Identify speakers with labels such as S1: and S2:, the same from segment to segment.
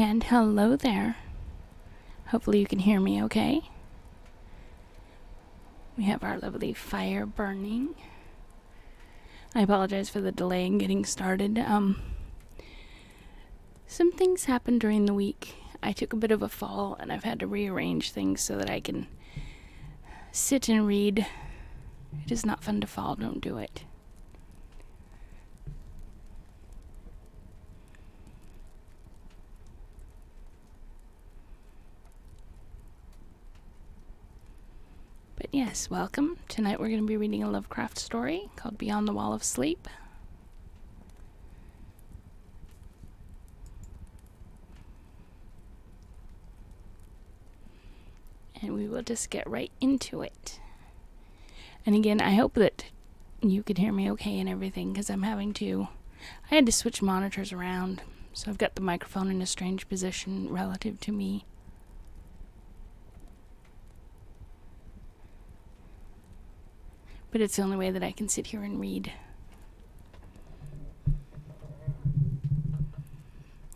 S1: And hello there. Hopefully you can hear me okay. We have our lovely fire burning. I apologize for the delay in getting started. Some things happened during the week. I took a bit of a fall and I've had to rearrange things so that I can sit and read. It is not fun to fall, don't do it. But yes, welcome. Tonight we're going to be reading a Lovecraft story called Beyond the Wall of Sleep. And we will just get right into it. And again, I hope that you could hear me okay and everything, because I had to switch monitors around. So I've got the microphone in a strange position relative to me. But it's the only way that I can sit here and read.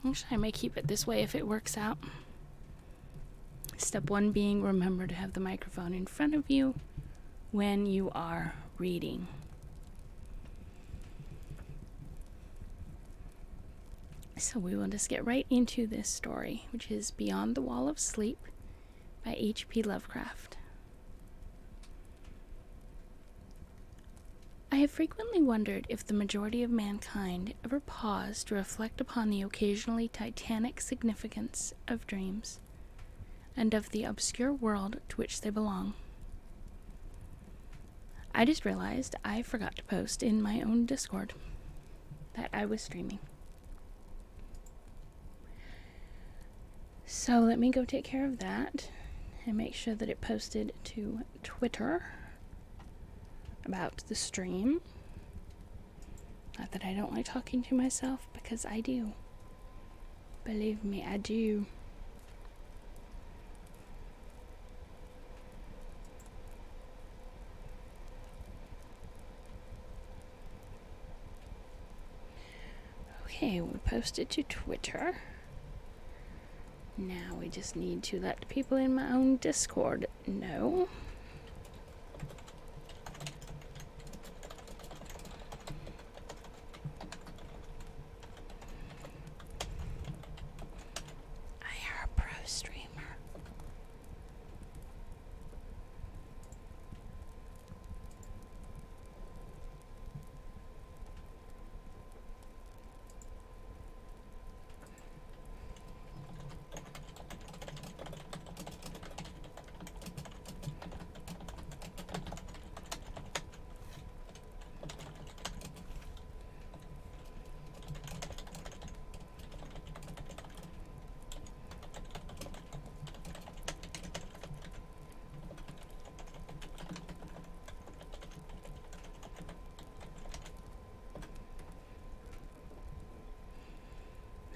S1: Actually, I may keep it this way if it works out. Step 1 being, remember to have the microphone in front of you when you are reading. So we will just get right into this story, which is Beyond the Wall of Sleep by H.P. Lovecraft. I have frequently wondered if the majority of mankind ever paused to reflect upon the occasionally titanic significance of dreams, and of the obscure world to which they belong. I just realized I forgot to post in my own Discord that I was streaming. So let me go take care of that and make sure that it posted to Twitter about the stream. Not that I don't like talking to myself, because I do. Believe me, I do. Okay, we posted to Twitter. Now we just need to let people in my own Discord know. I are a pro streamer.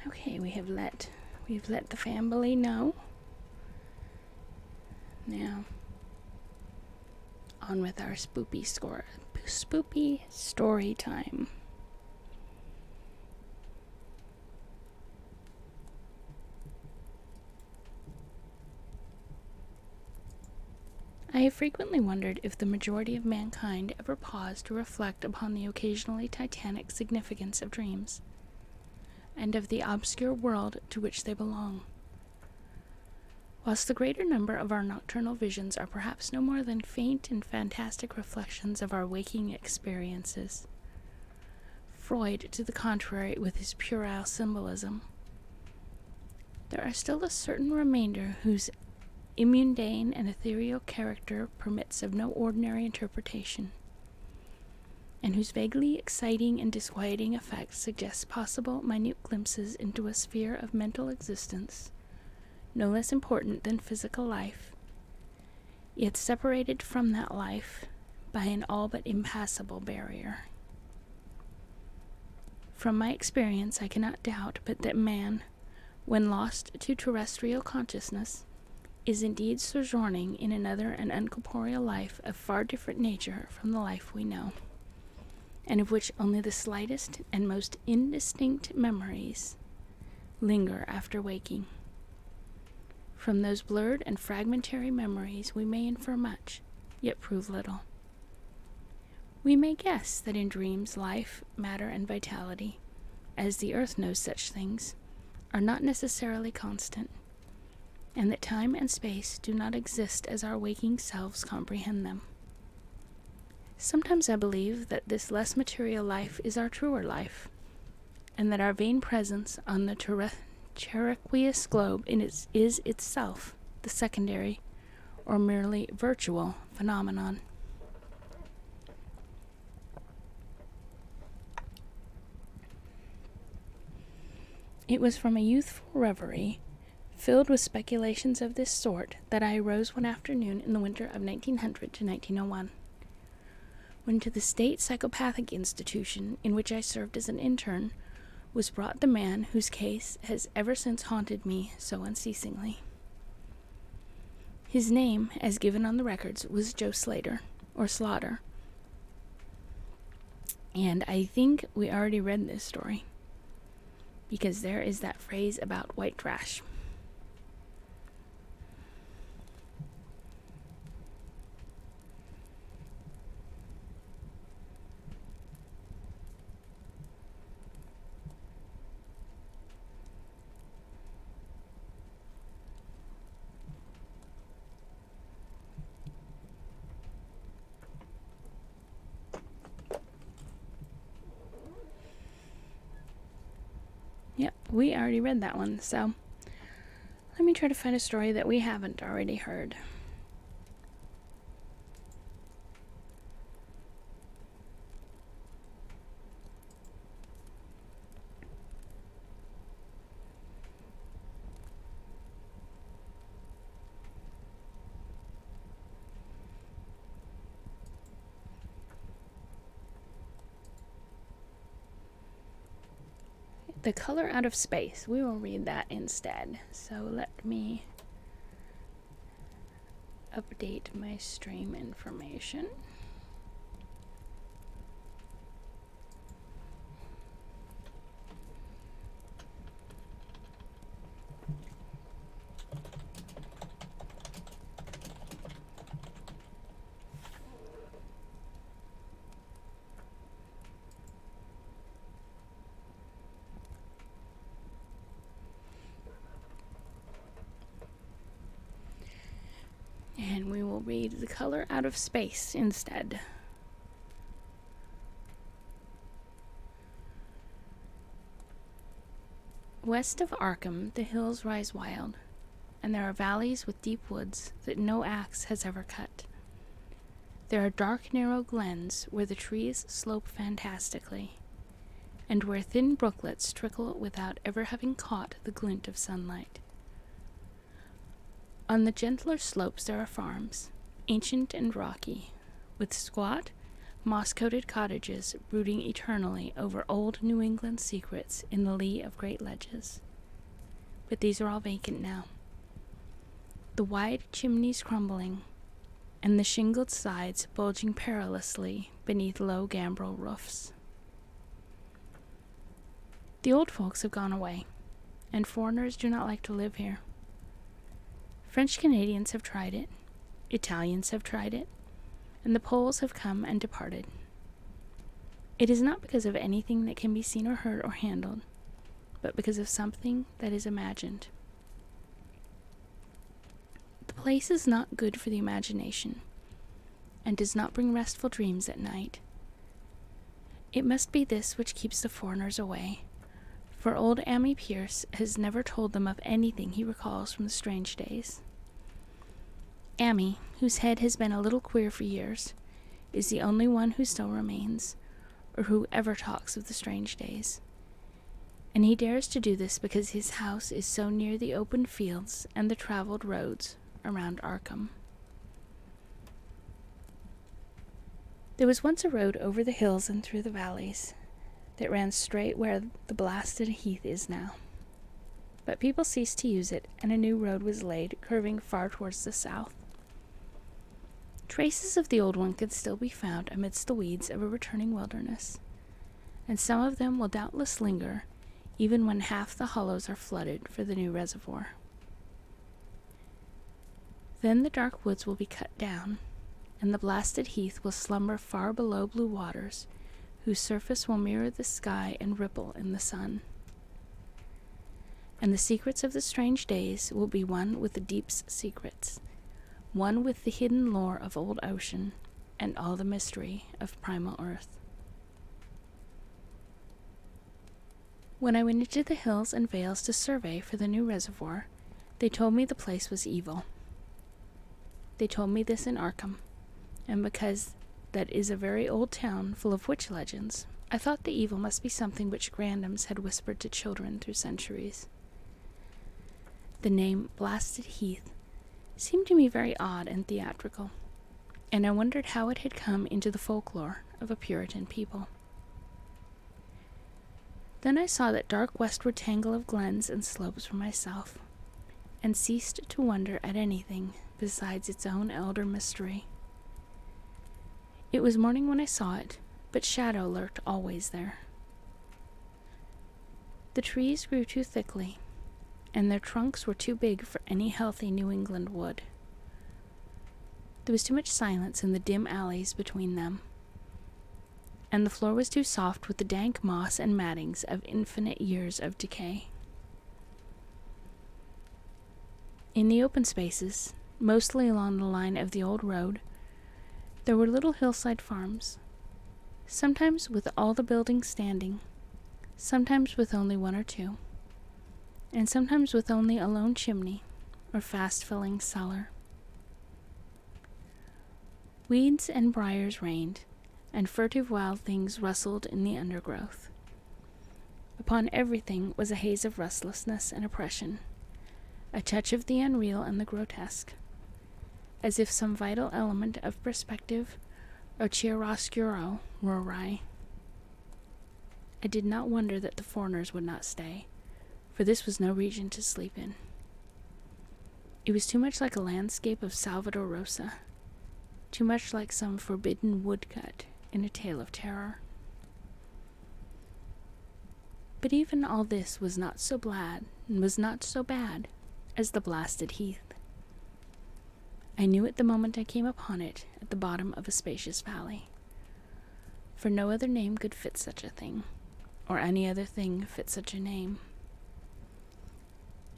S1: Okay, we've let the family know. Now, on with our spoopy story time. I have frequently wondered if the majority of mankind ever paused to reflect upon the occasionally titanic significance of dreams, and of the obscure world to which they belong. Whilst the greater number of our nocturnal visions are perhaps no more than faint and fantastic reflections of our waking experiences, Freud, to the contrary, with his puerile symbolism, there are still a certain remainder whose immundane and ethereal character permits of no ordinary interpretation, and whose vaguely exciting and disquieting effects suggest possible minute glimpses into a sphere of mental existence no less important than physical life, yet separated from that life by an all but impassable barrier. From my experience, I cannot doubt but that man, when lost to terrestrial consciousness, is indeed sojourning in another and uncorporeal life of far different nature from the life we know, and of which only the slightest and most indistinct memories linger after waking. From those blurred and fragmentary memories we may infer much, yet prove little. We may guess that in dreams life, matter, and vitality, as the earth knows such things, are not necessarily constant, and that time and space do not exist as our waking selves comprehend them. Sometimes I believe that this less material life is our truer life, and that our vain presence on the terraqueous globe is itself the secondary, or merely virtual, phenomenon. It was from a youthful reverie, filled with speculations of this sort, that I arose one afternoon in the winter of 1900 to 1901, when to the state psychopathic institution in which I served as an intern was brought the man whose case has ever since haunted me so unceasingly. His name, as given on the records, was Joe Slater, or Slaughter, and I think we already read this story, because there is that phrase about white trash. Yep, we already read that one, so let me try to find a story that we haven't already heard. The Color Out of Space. We will read that instead. So let me update my stream information. And we will read The Color Out of Space instead. West of Arkham, the hills rise wild, and there are valleys with deep woods that no axe has ever cut. There are dark, narrow glens where the trees slope fantastically, and where thin brooklets trickle without ever having caught the glint of sunlight. On the gentler slopes there are farms, ancient and rocky, with squat, moss-coated cottages brooding eternally over old New England secrets in the lee of great ledges. But these are all vacant now. The wide chimneys crumbling, and the shingled sides bulging perilously beneath low gambrel roofs. The old folks have gone away, and foreigners do not like to live here. French Canadians have tried it, Italians have tried it, and the Poles have come and departed. It is not because of anything that can be seen or heard or handled, but because of something that is imagined. The place is not good for the imagination, and does not bring restful dreams at night. It must be this which keeps the foreigners away, for old Ammi Pierce has never told them of anything he recalls from the strange days. Ammi, whose head has been a little queer for years, is the only one who still remains, or who ever talks of the strange days. And he dares to do this because his house is so near the open fields and the traveled roads around Arkham. There was once a road over the hills and through the valleys that ran straight where the blasted heath is now. But people ceased to use it, and a new road was laid, curving far towards the south. Traces of the old one could still be found amidst the weeds of a returning wilderness, and some of them will doubtless linger, even when half the hollows are flooded for the new reservoir. Then the dark woods will be cut down, and the blasted heath will slumber far below blue waters, whose surface will mirror the sky and ripple in the sun. And the secrets of the strange days will be one with the deep's secrets, one with the hidden lore of old ocean and all the mystery of primal earth. When I went into the hills and vales to survey for the new reservoir, they told me the place was evil. They told me this in Arkham, and because that is a very old town full of witch legends, I thought the evil must be something which grandams had whispered to children through centuries. The name Blasted Heath seemed to me very odd and theatrical, and I wondered how it had come into the folklore of a Puritan people. Then I saw that dark westward tangle of glens and slopes for myself, and ceased to wonder at anything besides its own elder mystery. It was morning when I saw it, but shadow lurked always there. The trees grew too thickly, and their trunks were too big for any healthy New England wood. There was too much silence in the dim alleys between them, and the floor was too soft with the dank moss and mattings of infinite years of decay. In the open spaces, mostly along the line of the old road, there were little hillside farms, sometimes with all the buildings standing, sometimes with only one or two, and sometimes with only a lone chimney or fast-filling cellar. Weeds and briars reigned, and furtive wild things rustled in the undergrowth. Upon everything was a haze of restlessness and oppression, a touch of the unreal and the grotesque, as if some vital element of perspective or chiaroscuro were awry. I did not wonder that the foreigners would not stay, for this was no region to sleep in. It was too much like a landscape of Salvator Rosa, too much like some forbidden woodcut in a tale of terror. But even all this was not so bad as the Blasted Heath. I knew it the moment I came upon it at the bottom of a spacious valley, for no other name could fit such a thing, or any other thing fit such a name.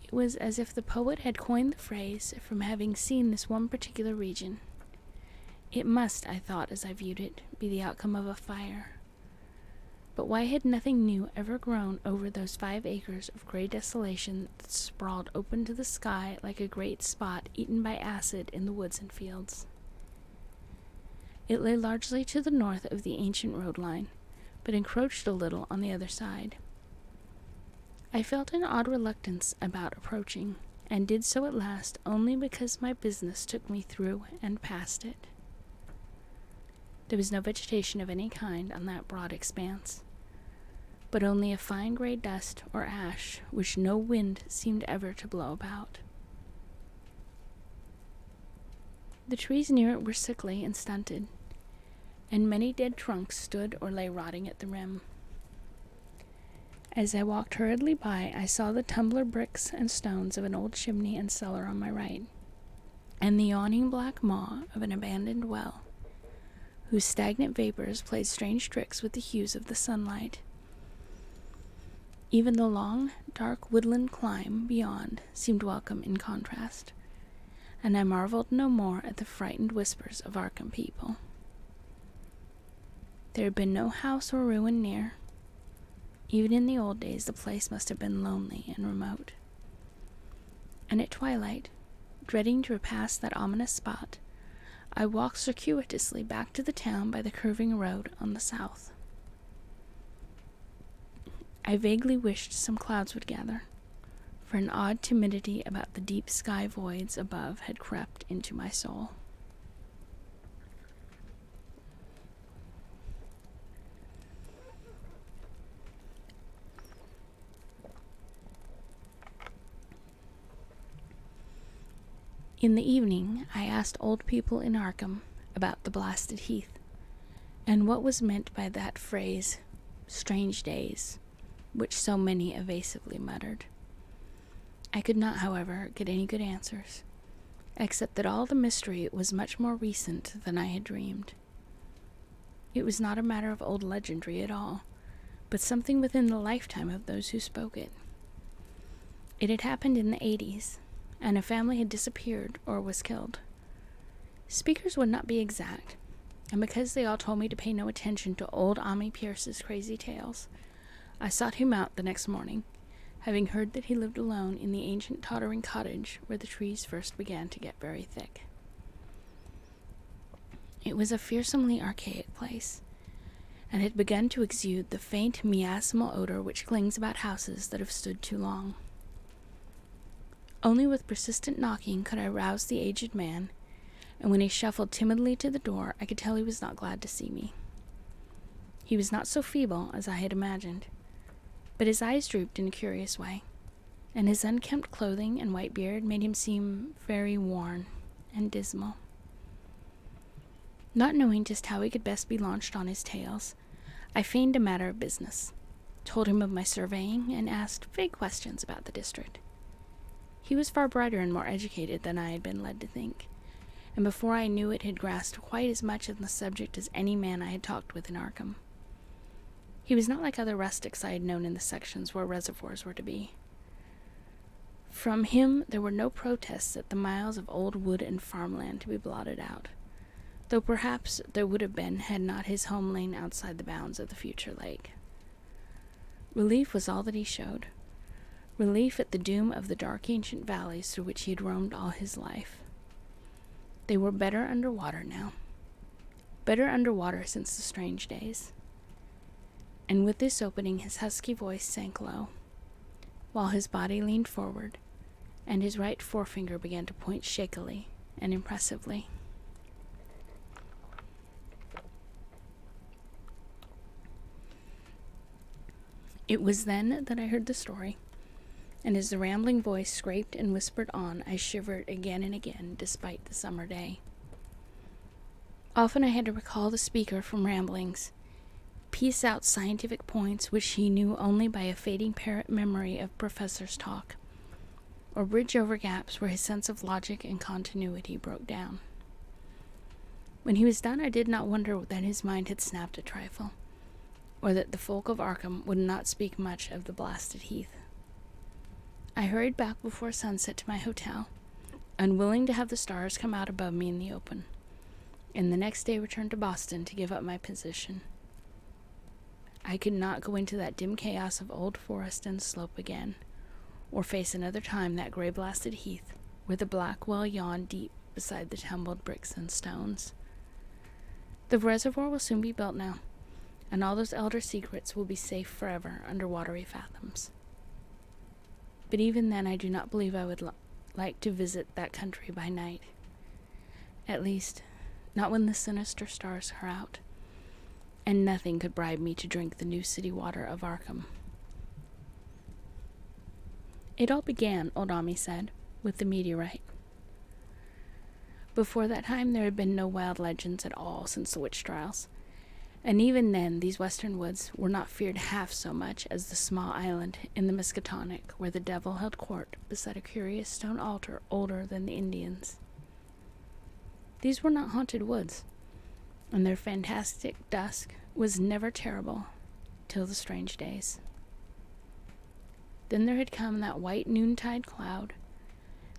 S1: It was as if the poet had coined the phrase from having seen this one particular region. It must, I thought as I viewed it, be the outcome of a fire. But why had nothing new ever grown over those 5 acres of gray desolation that sprawled open to the sky like a great spot eaten by acid in the woods and fields? It lay largely to the north of the ancient road line, but encroached a little on the other side. I felt an odd reluctance about approaching, and did so at last only because my business took me through and past it. There was no vegetation of any kind on that broad expanse, but only a fine gray dust or ash which no wind seemed ever to blow about. The trees near it were sickly and stunted, and many dead trunks stood or lay rotting at the rim. As I walked hurriedly by, I saw the tumbler bricks and stones of an old chimney and cellar on my right, and the yawning black maw of an abandoned well, whose stagnant vapors played strange tricks with the hues of the sunlight. Even the long, dark woodland climb beyond seemed welcome in contrast, and I marveled no more at the frightened whispers of Arkham people. There had been no house or ruin near. Even in the old days, the place must have been lonely and remote. And at twilight, dreading to pass that ominous spot, I walked circuitously back to the town by the curving road on the south. I vaguely wished some clouds would gather, for an odd timidity about the deep sky voids above had crept into my soul. In the evening, I asked old people in Arkham about the Blasted Heath, and what was meant by that phrase, strange days, which so many evasively muttered. I could not, however, get any good answers, except that all the mystery was much more recent than I had dreamed. It was not a matter of old legendry at all, but something within the lifetime of those who spoke it. It had happened in the 80s, and a family had disappeared or was killed. Speakers would not be exact, and because they all told me to pay no attention to old Ami Pierce's crazy tales, I sought him out the next morning, having heard that he lived alone in the ancient tottering cottage where the trees first began to get very thick. It was a fearsomely archaic place, and had begun to exude the faint miasmal odor which clings about houses that have stood too long. Only with persistent knocking could I rouse the aged man, and when he shuffled timidly to the door, I could tell he was not glad to see me. He was not so feeble as I had imagined, but his eyes drooped in a curious way, and his unkempt clothing and white beard made him seem very worn and dismal. Not knowing just how he could best be launched on his tales, I feigned a matter of business, told him of my surveying, and asked vague questions about the district. He was far brighter and more educated than I had been led to think, and before I knew it had grasped quite as much of the subject as any man I had talked with in Arkham. He was not like other rustics I had known in the sections where reservoirs were to be. From him there were no protests at the miles of old wood and farmland to be blotted out, though perhaps there would have been had not his home lain outside the bounds of the future lake. Relief was all that he showed, relief at the doom of the dark ancient valleys through which he had roamed all his life. They were better under water now, better under water since the strange days. And with this opening his husky voice sank low, while his body leaned forward, and his right forefinger began to point shakily and impressively. It was then that I heard the story, and as the rambling voice scraped and whispered on, I shivered again and again despite the summer day. Often I had to recall the speaker from ramblings, piece out scientific points which he knew only by a fading parrot memory of professors' talk, or bridge over gaps where his sense of logic and continuity broke down. When he was done, I did not wonder that his mind had snapped a trifle, or that the folk of Arkham would not speak much of the blasted heath. I hurried back before sunset to my hotel, unwilling to have the stars come out above me in the open, and the next day returned to Boston to give up my position. I could not go into that dim chaos of old forest and slope again, or face another time that gray-blasted heath where the black well yawned deep beside the tumbled bricks and stones. The reservoir will soon be built now, and all those elder secrets will be safe forever under watery fathoms. But even then I do not believe I would like to visit that country by night. At least, not when the sinister stars are out, and nothing could bribe me to drink the new city water of Arkham. It all began, old Ami said, with the meteorite. Before that time there had been no wild legends at all since the witch trials, and even then these western woods were not feared half so much as the small island in the Miskatonic where the devil held court beside a curious stone altar older than the Indians. These were not haunted woods, and their fantastic dusk was never terrible till the strange days. Then there had come that white noontide cloud,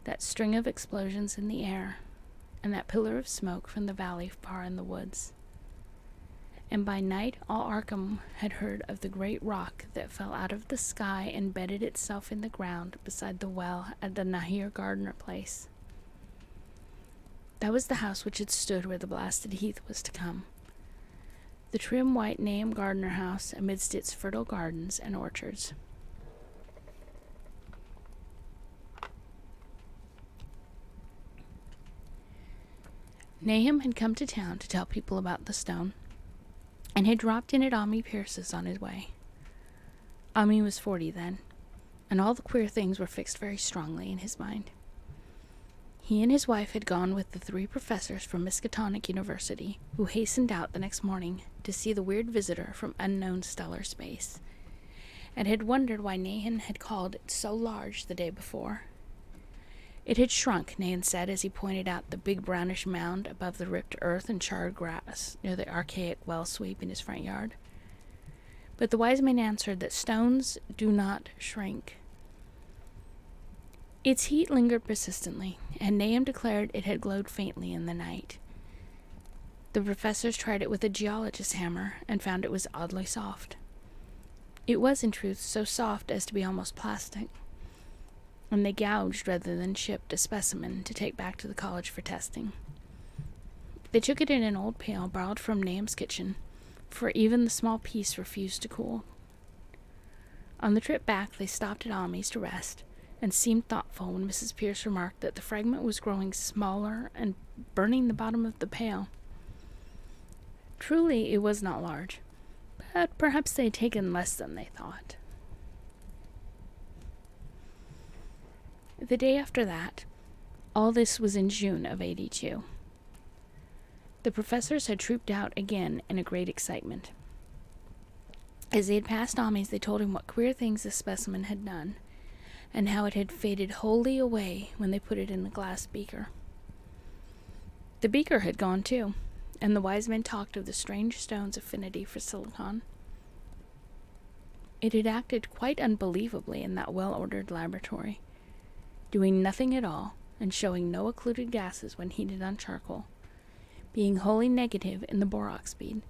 S1: that string of explosions in the air, and that pillar of smoke from the valley far in the woods. And by night all Arkham had heard of the great rock that fell out of the sky and bedded itself in the ground beside the well at the Nahir Gardner place. That was the house which had stood where the blasted heath was to come. The trim white Nahum Gardner house amidst its fertile gardens and orchards. Nahum had come to town to tell people about the stone, and had dropped in at Ami Pierce's on his way. Ami was 40 then, and all the queer things were fixed very strongly in his mind. He and his wife had gone with the 3 professors from Miskatonic University, who hastened out the next morning to see the weird visitor from unknown stellar space, and had wondered why Nahan had called it so large the day before. It had shrunk, Nahan said, as he pointed out the big brownish mound above the ripped earth and charred grass near the archaic well sweep in his front yard. But the wise man answered that stones do not shrink. Its heat lingered persistently, and Nahum declared it had glowed faintly in the night. The professors tried it with a geologist's hammer and found it was oddly soft. It was, in truth, so soft as to be almost plastic, and they gouged rather than shipped a specimen to take back to the college for testing. They took it in an old pail borrowed from Nahum's kitchen, for even the small piece refused to cool. On the trip back, they stopped at Amy's to rest, and seemed thoughtful when Mrs. Pierce remarked that the fragment was growing smaller and burning the bottom of the pail. Truly, it was not large, but perhaps they had taken less than they thought. The day after that, all this was in June of '82. The professors had trooped out again in a great excitement. As they had passed Amy's, they told him what queer things the specimen had done, and how it had faded wholly away when they put it in the glass beaker. The beaker had gone too, and the wise men talked of the strange stone's affinity for silicon. It had acted quite unbelievably in that well-ordered laboratory, doing nothing at all and showing no occluded gases when heated on charcoal, being wholly negative in the borax bead,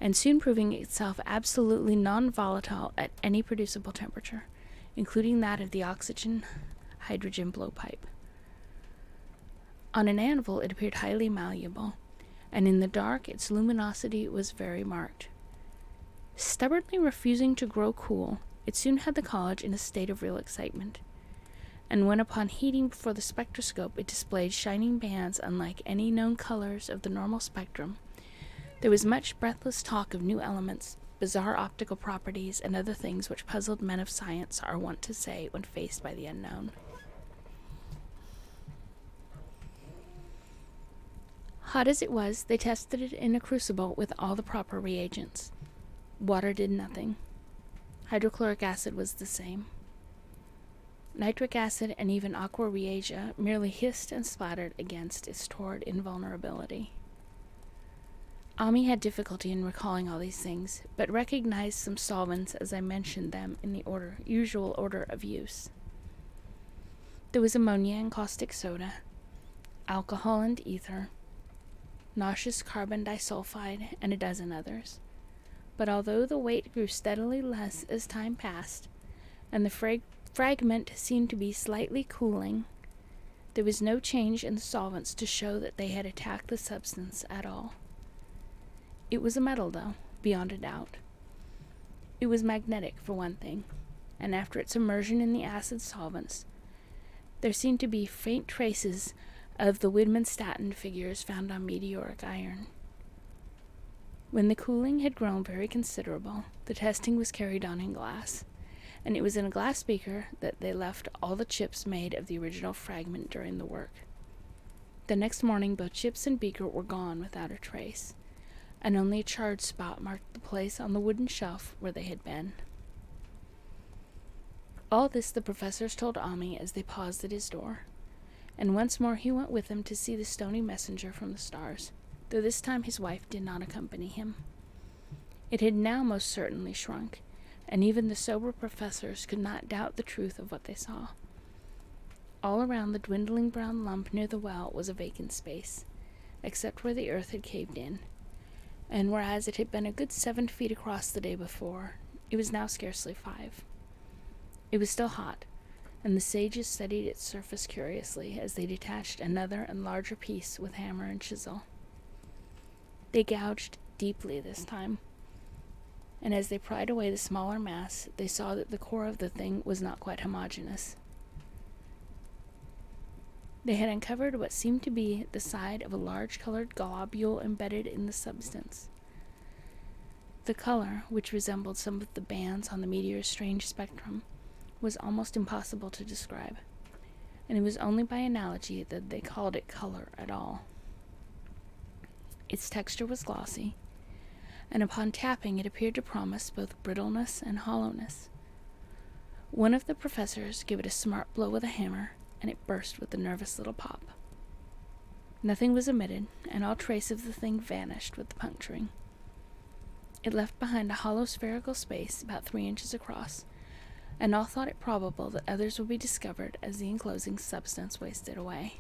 S1: and soon proving itself absolutely non-volatile at any producible temperature, including that of the oxygen-hydrogen blowpipe. On an anvil it appeared highly malleable, and in the dark its luminosity was very marked. Stubbornly refusing to grow cool, it soon had the college in a state of real excitement, and when upon heating before the spectroscope it displayed shining bands unlike any known colors of the normal spectrum, there was much breathless talk of new elements, bizarre optical properties, and other things which puzzled men of science are wont to say when faced by the unknown. Hot as it was, they tested it in a crucible with all the proper reagents. Water did nothing. Hydrochloric acid was the same. Nitric acid and even aqua reagia merely hissed and splattered against its torrid invulnerability. Ami had difficulty in recalling all these things, but recognized some solvents as I mentioned them in the usual order of use. There was ammonia and caustic soda, alcohol and ether, nauseous carbon disulfide, and a dozen others. But although the weight grew steadily less as time passed, and the fragment seemed to be slightly cooling, there was no change in the solvents to show that they had attacked the substance at all. It was a metal, though, beyond a doubt. It was magnetic, for one thing, and after its immersion in the acid solvents, there seemed to be faint traces of the Widmanstatin figures found on meteoric iron. When the cooling had grown very considerable, the testing was carried on in glass, and it was in a glass beaker that they left all the chips made of the original fragment during the work. The next morning, both chips and beaker were gone without a trace, and only a charred spot marked the place on the wooden shelf where they had been. All this the professors told Ami as they paused at his door, and once more he went with them to see the stony messenger from the stars, though this time his wife did not accompany him. It had now most certainly shrunk, and even the sober professors could not doubt the truth of what they saw. All around the dwindling brown lump near the well was a vacant space, except where the earth had caved in, and whereas it had been a good 7 feet across the day before, it was now scarcely 5. It was still hot, and the sages studied its surface curiously as they detached another and larger piece with hammer and chisel. They gouged deeply this time, and as they pried away the smaller mass, they saw that the core of the thing was not quite homogeneous. They had uncovered what seemed to be the side of a large colored globule embedded in the substance. The color, which resembled some of the bands on the meteor's strange spectrum, was almost impossible to describe, and it was only by analogy that they called it color at all. Its texture was glossy, and upon tapping it appeared to promise both brittleness and hollowness, One of the professors gave it a smart blow with a hammer, and it burst with a nervous little pop. Nothing was omitted, and all trace of the thing vanished with the puncturing. It left behind a hollow spherical space about 3 inches across, and all thought it probable that others would be discovered as the enclosing substance wasted away.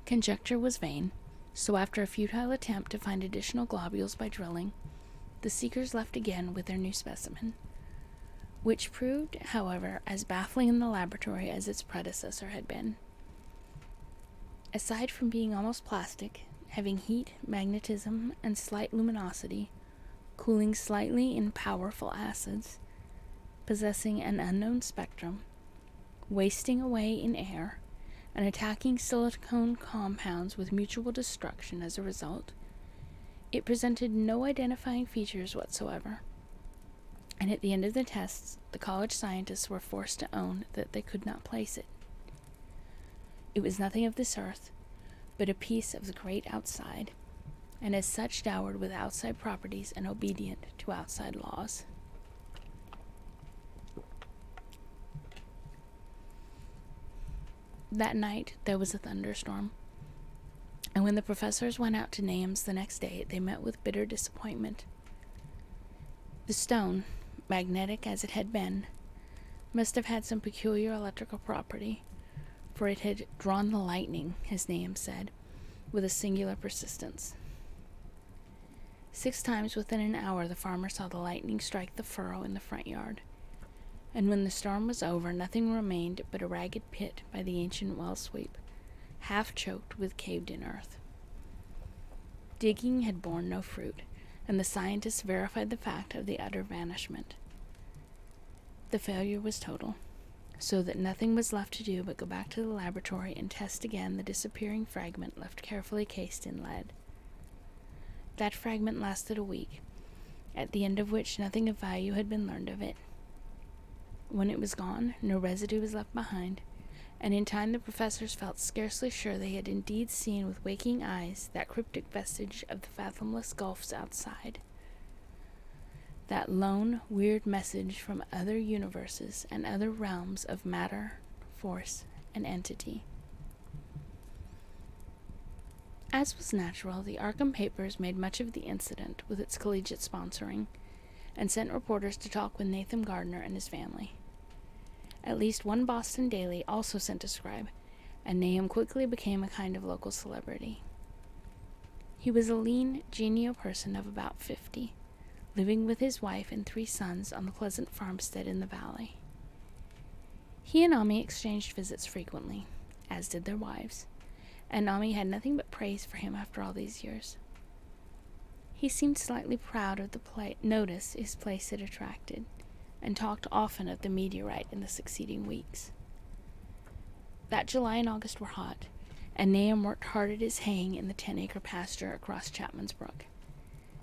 S1: Conjecture was vain, so after a futile attempt to find additional globules by drilling, the seekers left again with their new specimen, which proved, however, as baffling in the laboratory as its predecessor had been. Aside from being almost plastic, having heat, magnetism, and slight luminosity, cooling slightly in powerful acids, possessing an unknown spectrum, wasting away in air, and attacking silicone compounds with mutual destruction as a result, it presented no identifying features whatsoever. And at the end of the tests, the college scientists were forced to own that they could not place it. It was nothing of this earth, but a piece of the great outside, and as such dowered with outside properties and obedient to outside laws. That night there was a thunderstorm, and when the professors went out to Nahum's the next day, they met with bitter disappointment. The stone, magnetic as it had been, must have had some peculiar electrical property, for it had drawn the lightning, as Nahum said, with a singular persistence. 6 times within an hour the farmer saw the lightning strike the furrow in the front yard, and when the storm was over, nothing remained but a ragged pit by the ancient well sweep, half choked with caved-in earth. Digging had borne no fruit, and the scientists verified the fact of the utter vanishment. The failure was total, so that nothing was left to do but go back to the laboratory and test again the disappearing fragment left carefully cased in lead. That fragment lasted a week, at the end of which nothing of value had been learned of it. When it was gone, no residue was left behind, and in time the professors felt scarcely sure they had indeed seen with waking eyes that cryptic vestige of the fathomless gulfs outside. That lone, weird message from other universes and other realms of matter, force, and entity. As was natural, the Arkham papers made much of the incident with its collegiate sponsoring, and sent reporters to talk with Nathan Gardner and his family. At least one Boston daily also sent a scribe, and Nahum quickly became a kind of local celebrity. He was a lean, genial person of about 50, living with his wife and 3 sons on the pleasant farmstead in the valley. He and Ami exchanged visits frequently, as did their wives, and Ami had nothing but praise for him after all these years. He seemed slightly proud of the notice his place had attracted, and talked often of the meteorite in the succeeding weeks. That July and August were hot, and Nahum worked hard at his haying in the 10-acre pasture across Chapman's Brook,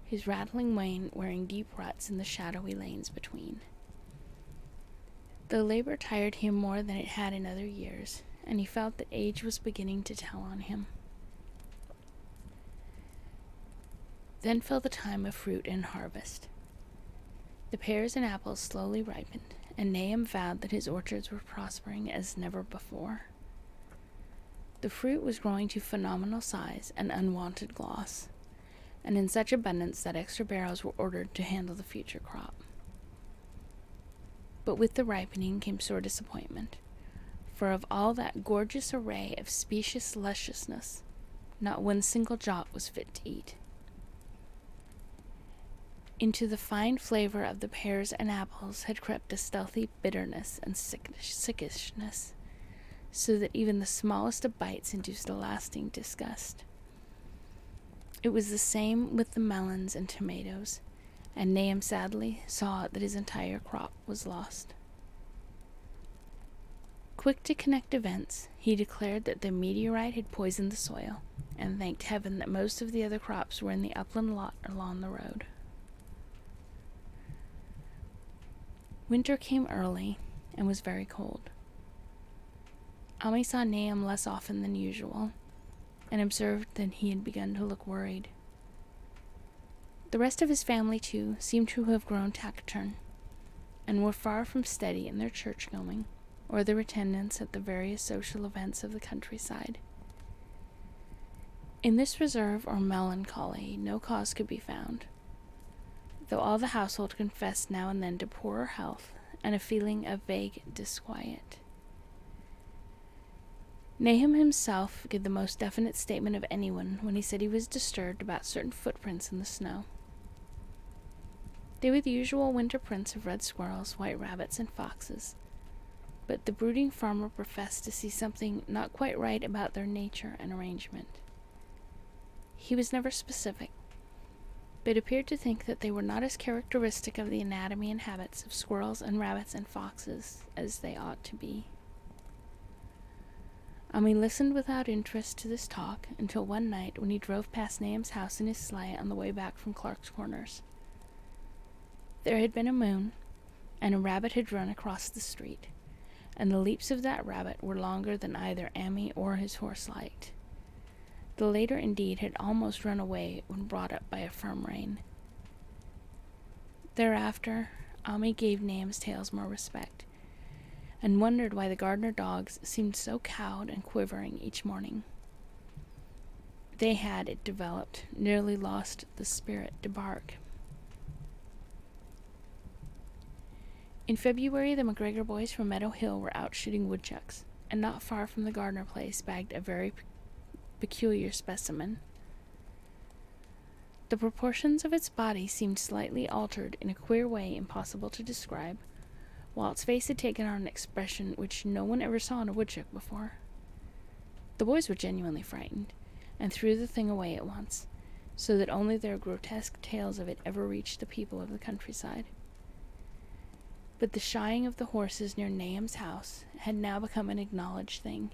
S1: his rattling wain wearing deep ruts in the shadowy lanes between. The labor tired him more than it had in other years, and he felt that age was beginning to tell on him. Then fell the time of fruit and harvest. The pears and apples slowly ripened, and Nahum vowed that his orchards were prospering as never before. The fruit was growing to phenomenal size and unwonted gloss, and in such abundance that extra barrels were ordered to handle the future crop. But with the ripening came sore disappointment, for of all that gorgeous array of specious lusciousness, not one single jot was fit to eat. Into the fine flavor of the pears and apples had crept a stealthy bitterness and sickishness, so that even the smallest of bites induced a lasting disgust. It was the same with the melons and tomatoes, and Nahum sadly saw that his entire crop was lost. Quick to connect events, he declared that the meteorite had poisoned the soil, and thanked heaven that most of the other crops were in the upland lot along the road. Winter came early, and was very cold. Ami saw Nahum less often than usual, and observed that he had begun to look worried. The rest of his family, too, seemed to have grown taciturn, and were far from steady in their church-going, or their attendance at the various social events of the countryside. In this reserve or melancholy no cause could be found, though all the household confessed now and then to poorer health and a feeling of vague disquiet. Nahum himself gave the most definite statement of anyone when he said he was disturbed about certain footprints in the snow. They were the usual winter prints of red squirrels, white rabbits, and foxes, but the brooding farmer professed to see something not quite right about their nature and arrangement. He was never specific, but appeared to think that they were not as characteristic of the anatomy and habits of squirrels and rabbits and foxes as they ought to be. Ami listened without interest to this talk until one night when he drove past Nahum's house in his sleigh on the way back from Clark's Corners. There had been a moon, and a rabbit had run across the street, and the leaps of that rabbit were longer than either Ami or his horse liked. The latter, indeed, had almost run away when brought up by a firm rein. Thereafter, Ami gave Nahum's tales more respect, and wondered why the gardener dogs seemed so cowed and quivering each morning. They had, it developed, nearly lost the spirit to bark. In February, the McGregor boys from Meadow Hill were out shooting woodchucks, and not far from the Gardner place bagged a very peculiar specimen. The proportions of its body seemed slightly altered in a queer way impossible to describe, while its face had taken on an expression which no one ever saw in a woodchuck before. The boys were genuinely frightened, and threw the thing away at once, so that only their grotesque tales of it ever reached the people of the countryside. But the shying of the horses near Nahum's house had now become an acknowledged thing,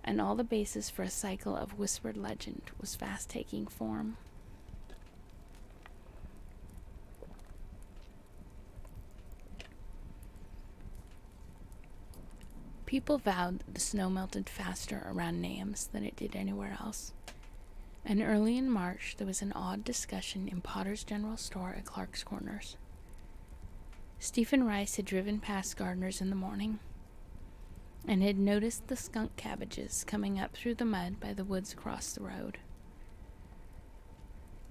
S1: and all the basis for a cycle of whispered legend was fast taking form. People vowed that the snow melted faster around Nahum's than it did anywhere else, and early in March there was an odd discussion in Potter's General Store at Clark's Corners. Stephen Rice had driven past Gardner's in the morning, and had noticed the skunk cabbages coming up through the mud by the woods across the road.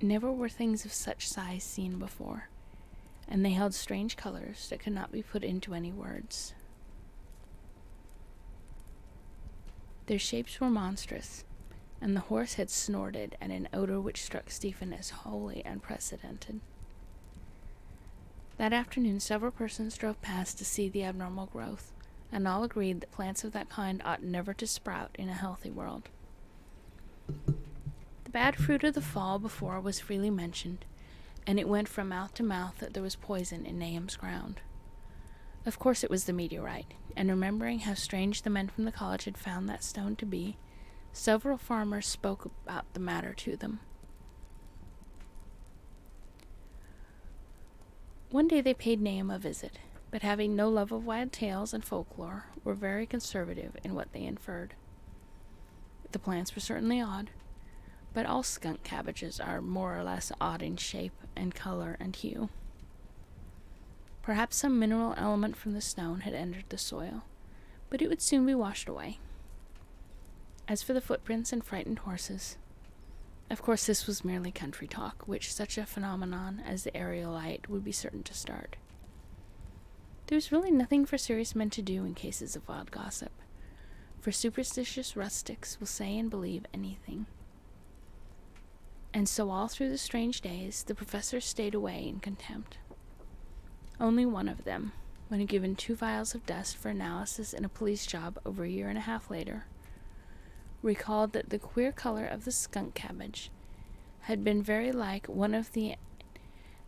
S1: Never were things of such size seen before, and they held strange colors that could not be put into any words. Their shapes were monstrous, and the horse had snorted at an odor which struck Stephen as wholly unprecedented. That afternoon several persons drove past to see the abnormal growth, and all agreed that plants of that kind ought never to sprout in a healthy world. The bad fruit of the fall before was freely mentioned, and it went from mouth to mouth that there was poison in Nahum's ground. Of course it was the meteorite, and remembering how strange the men from the college had found that stone to be, several farmers spoke about the matter to them. One day they paid Nahum a visit, but having no love of wild tales and folklore, were very conservative in what they inferred. The plants were certainly odd, but all skunk cabbages are more or less odd in shape and color and hue. Perhaps some mineral element from the stone had entered the soil, but it would soon be washed away. As for the footprints and frightened horses, of course this was merely country talk, which such a phenomenon as the aerolite would be certain to start. There was really nothing for serious men to do in cases of wild gossip, for superstitious rustics will say and believe anything. And so all through the strange days the professor stayed away in contempt. Only one of them, when given 2 vials of dust for analysis in a police job over a year and a half later, recalled that the queer color of the skunk cabbage had been very like one of the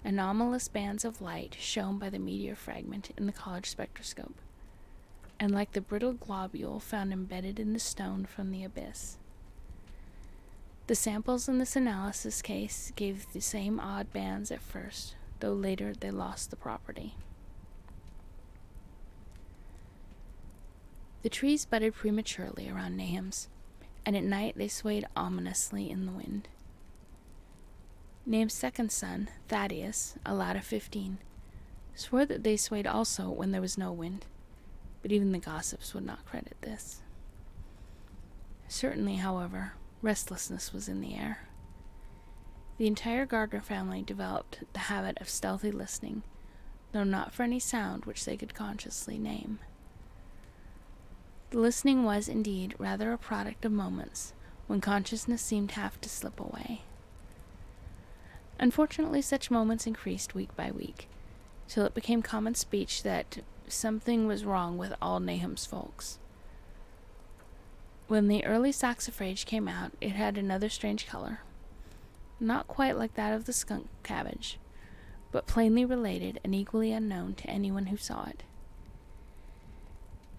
S1: anomalous bands of light shown by the meteor fragment in the college spectroscope, and like the brittle globule found embedded in the stone from the abyss. The samples in this analysis case gave the same odd bands at first, though later they lost the property. The trees budded prematurely around Nahum's, and at night they swayed ominously in the wind. Nahum's second son, Thaddeus, a lad of 15, swore that they swayed also when there was no wind, but even the gossips would not credit this. Certainly, however, restlessness was in the air. The entire Gardner family developed the habit of stealthy listening, though not for any sound which they could consciously name. The listening was, indeed, rather a product of moments when consciousness seemed half to slip away. Unfortunately, such moments increased week by week, till it became common speech that something was wrong with all Nahum's folks. When the early saxifrage came out, it had another strange color, not quite like that of the skunk cabbage, but plainly related and equally unknown to anyone who saw it.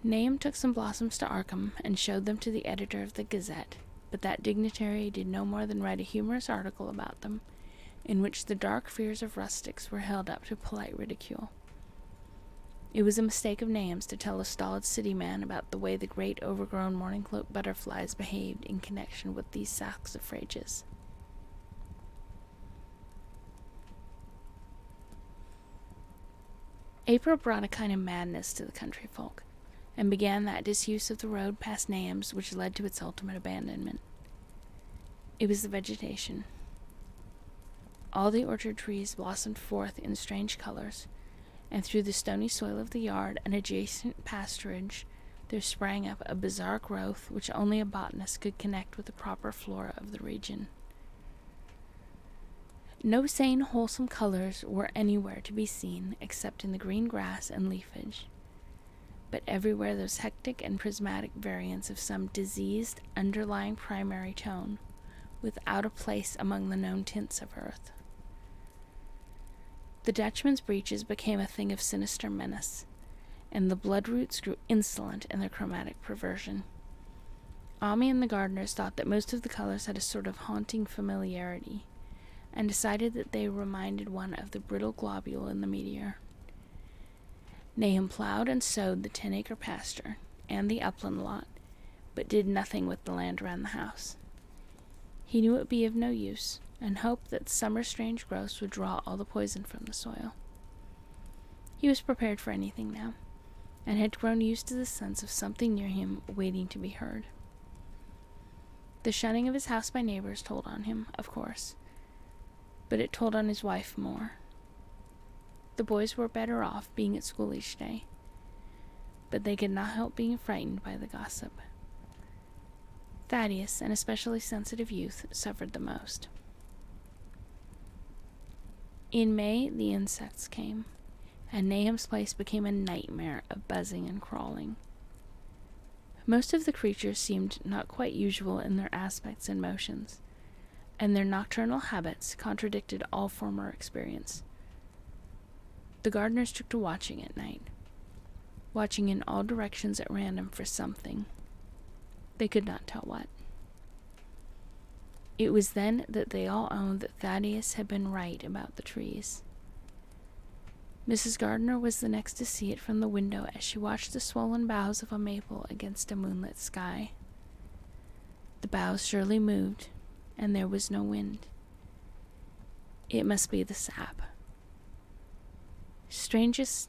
S1: Nahum took some blossoms to Arkham and showed them to the editor of the Gazette, but that dignitary did no more than write a humorous article about them, in which the dark fears of rustics were held up to polite ridicule. It was a mistake of Nahum's to tell a stolid city man about the way the great overgrown morning-cloak butterflies behaved in connection with these saxifrages. April brought a kind of madness to the country folk, and began that disuse of the road past Nahum's which led to its ultimate abandonment. It was the vegetation. All the orchard trees blossomed forth in strange colors, and through the stony soil of the yard and adjacent pasturage there sprang up a bizarre growth which only a botanist could connect with the proper flora of the region. No sane, wholesome colors were anywhere to be seen except in the green grass and leafage, but everywhere those hectic and prismatic variants of some diseased, underlying primary tone, without a place among the known tints of earth. The Dutchman's breeches became a thing of sinister menace, and the bloodroots grew insolent in their chromatic perversion. Ami and the gardeners thought that most of the colors had a sort of haunting familiarity, and decided that they reminded one of the brittle globule in the meteor. Nahum plowed and sowed the 10-acre pasture and the upland lot, but did nothing with the land around the house. He knew it would be of no use, and hoped that summer's strange growths would draw all the poison from the soil. He was prepared for anything now, and had grown used to the sense of something near him waiting to be heard. The shunning of his house by neighbors told on him, of course, but it told on his wife more. The boys were better off being at school each day, but they could not help being frightened by the gossip. Thaddeus, an especially sensitive youth, suffered the most. In May, the insects came, and Nahum's place became a nightmare of buzzing and crawling. Most of the creatures seemed not quite usual in their aspects and motions, and their nocturnal habits contradicted all former experience. The gardeners took to watching at night, watching in all directions at random for something. They could not tell what. It was then that they all owned that Thaddeus had been right about the trees. Mrs. Gardner was the next to see it from the window as she watched the swollen boughs of a maple against a moonlit sky. The boughs surely moved, and there was no wind. It must be the sap. Strangeness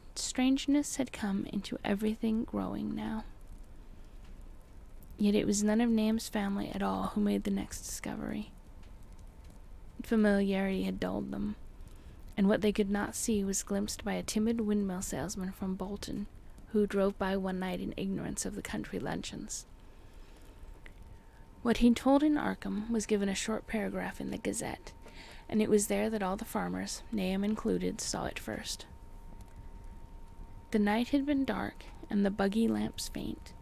S1: had come into everything growing now. Yet it was none of Nahum's family at all who made the next discovery. Familiarity had dulled them, and what they could not see was glimpsed by a timid windmill salesman from Bolton, who drove by one night in ignorance of the country luncheons. What he told in Arkham was given a short paragraph in the Gazette, and it was there that all the farmers, Nahum included, saw it first. The night had been dark, and the buggy lamps faint,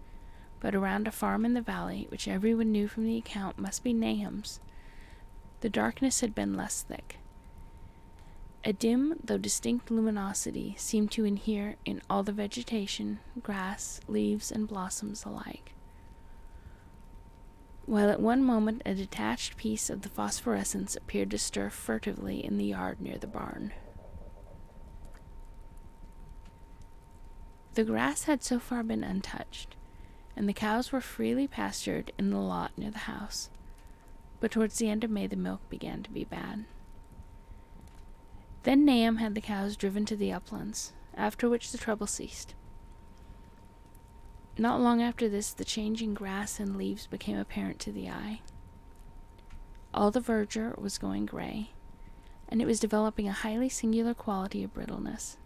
S1: but around a farm in the valley, which everyone knew from the account must be Nahum's, the darkness had been less thick. A dim, though distinct luminosity seemed to inhere in all the vegetation, grass, leaves, and blossoms alike. While at one moment a detached piece of the phosphorescence appeared to stir furtively in the yard near the barn. The grass had so far been untouched, and the cows were freely pastured in the lot near the house. But towards the end of May, the milk began to be bad. Then Nahum had the cows driven to the uplands, after which the trouble ceased. Not long after this, the change in grass and leaves became apparent to the eye. All the verdure was going gray, and it was developing a highly singular quality of brittleness.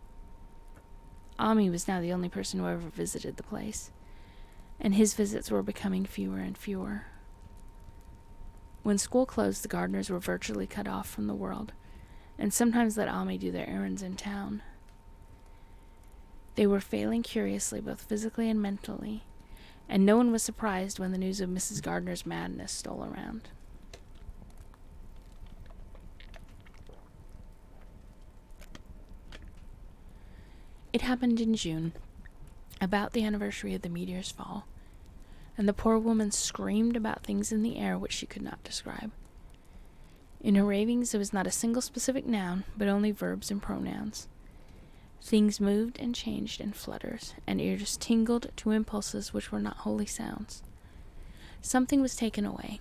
S1: Ami was now the only person who ever visited the place, and his visits were becoming fewer and fewer. When school closed, the gardeners were virtually cut off from the world, and sometimes let Ami do their errands in town. They were failing curiously, both physically and mentally, and no one was surprised when the news of Mrs. Gardner's madness stole around. It happened in June, about the anniversary of the meteor's fall, and the poor woman screamed about things in the air which she could not describe. In her ravings there was not a single specific noun, but only verbs and pronouns. Things moved and changed in flutters, and ears tingled to impulses which were not wholly sounds. Something was taken away.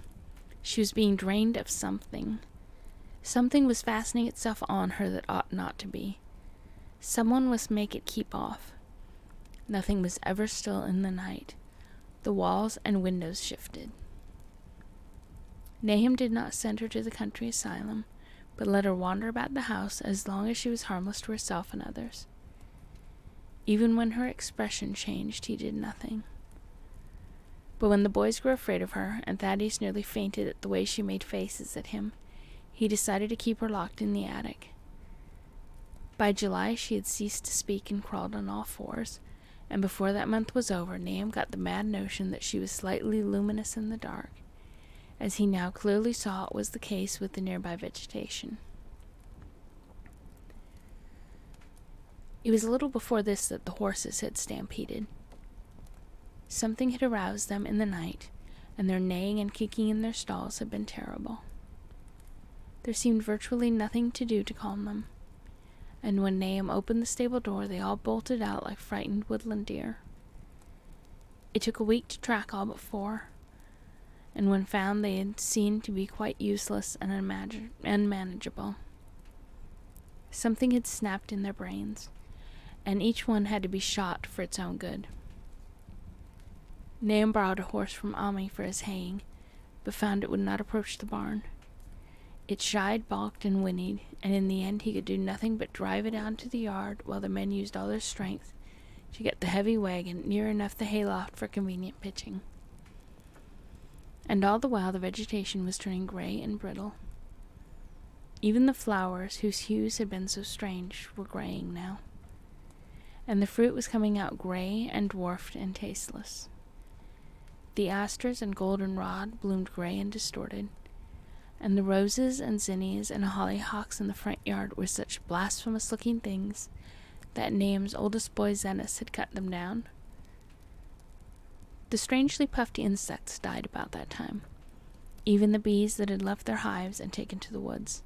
S1: She was being drained of something. Something was fastening itself on her that ought not to be. Someone must make it keep off. Nothing was ever still in the night. The walls and windows shifted. Nahum did not send her to the country asylum, but let her wander about the house as long as she was harmless to herself and others. Even when her expression changed, he did nothing. But when the boys grew afraid of her, and Thaddeus nearly fainted at the way she made faces at him, he decided to keep her locked in the attic. By July, she had ceased to speak and crawled on all fours, and before that month was over, Nahum got the mad notion that she was slightly luminous in the dark, as he now clearly saw it was the case with the nearby vegetation. It was a little before this that the horses had stampeded. Something had aroused them in the night, and their neighing and kicking in their stalls had been terrible. There seemed virtually nothing to do to calm them, and when Nahum opened the stable door, they all bolted out like frightened woodland deer. It took a week to track all but 4, and when found they had seemed to be quite useless and unmanageable. Something had snapped in their brains, and each one had to be shot for its own good. Nahum borrowed a horse from Ami for his haying, but found it would not approach the barn. It shied, balked, and whinnied, and in the end he could do nothing but drive it out to the yard while the men used all their strength to get the heavy wagon near enough the hayloft for convenient pitching. And all the while the vegetation was turning gray and brittle. Even the flowers, whose hues had been so strange, were graying now, and the fruit was coming out gray and dwarfed and tasteless. The asters and goldenrod bloomed gray and distorted, and the roses and zinnias and hollyhocks in the front yard were such blasphemous-looking things that Nahum's oldest boy Zenas had cut them down. The strangely puffed insects died about that time, even the bees that had left their hives and taken to the woods.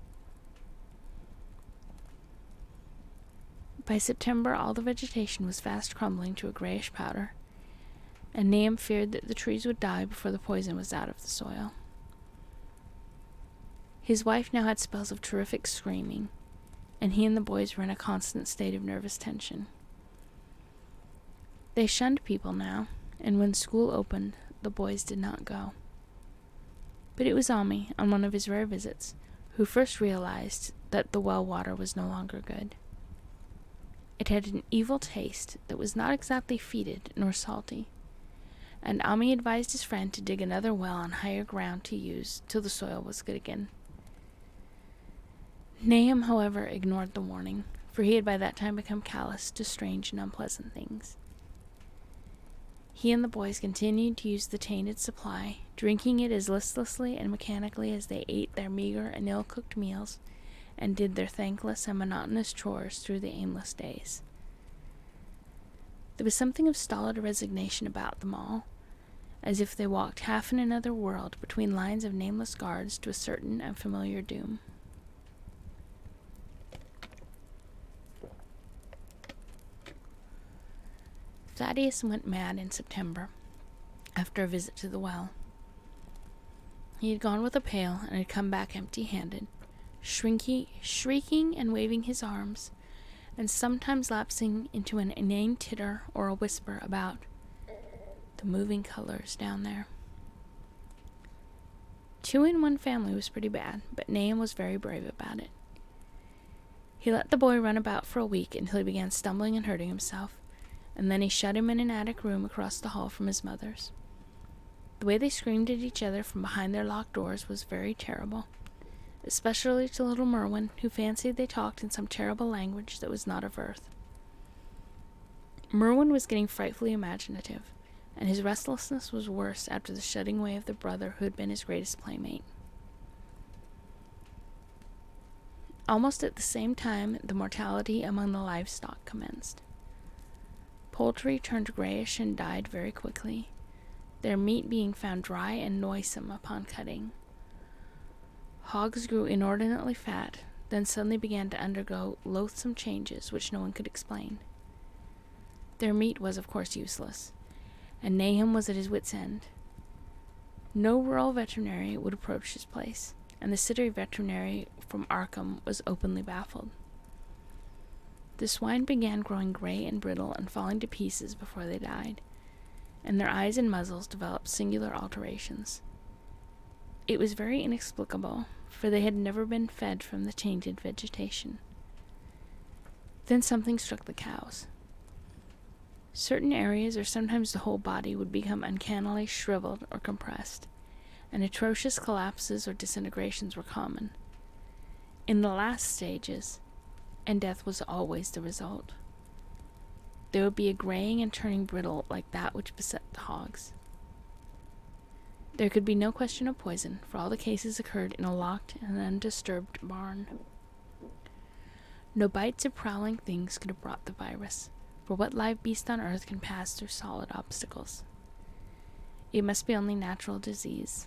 S1: By September, all the vegetation was fast crumbling to a grayish powder, and Nahum feared that the trees would die before the poison was out of the soil. His wife now had spells of terrific screaming, and he and the boys were in a constant state of nervous tension. They shunned people now, and when school opened, the boys did not go. But it was Ami, on one of his rare visits, who first realized that the well water was no longer good. It had an evil taste that was not exactly fetid nor salty, and Ami advised his friend to dig another well on higher ground to use till the soil was good again. Nahum, however, ignored the warning, for he had by that time become callous to strange and unpleasant things. He and the boys continued to use the tainted supply, drinking it as listlessly and mechanically as they ate their meager and ill-cooked meals and did their thankless and monotonous chores through the aimless days. There was something of stolid resignation about them all, as if they walked half in another world between lines of nameless guards to a certain and familiar doom. Thaddeus went mad in September, after a visit to the well. He had gone with a pail and had come back empty-handed, shrieking and waving his arms, and sometimes lapsing into an inane titter or a whisper about the moving colors down there. 2 in 1 family was pretty bad, but Nahum was very brave about it. He let the boy run about for a week until he began stumbling and hurting himself, and then he shut him in an attic room across the hall from his mother's. The way they screamed at each other from behind their locked doors was very terrible, especially to little Merwin, who fancied they talked in some terrible language that was not of earth. Merwin was getting frightfully imaginative, and his restlessness was worse after the shutting away of the brother who had been his greatest playmate. Almost at the same time, the mortality among the livestock commenced. Poultry turned grayish and died very quickly, their meat being found dry and noisome upon cutting. Hogs grew inordinately fat, then suddenly began to undergo loathsome changes which no one could explain. Their meat was, of course, useless, and Nahum was at his wit's end. No rural veterinary would approach his place, and the city veterinary from Arkham was openly baffled. The swine began growing gray and brittle and falling to pieces before they died, and their eyes and muzzles developed singular alterations. It was very inexplicable, for they had never been fed from the tainted vegetation. Then something struck the cows. Certain areas, or sometimes the whole body, would become uncannily shriveled or compressed, and atrocious collapses or disintegrations were common. In the last stages, and death was always the result, there would be a graying and turning brittle like that which beset the hogs. There could be no question of poison, for all the cases occurred in a locked and undisturbed barn. No bites of prowling things could have brought the virus, for what live beast on earth can pass through solid obstacles? It must be only natural disease.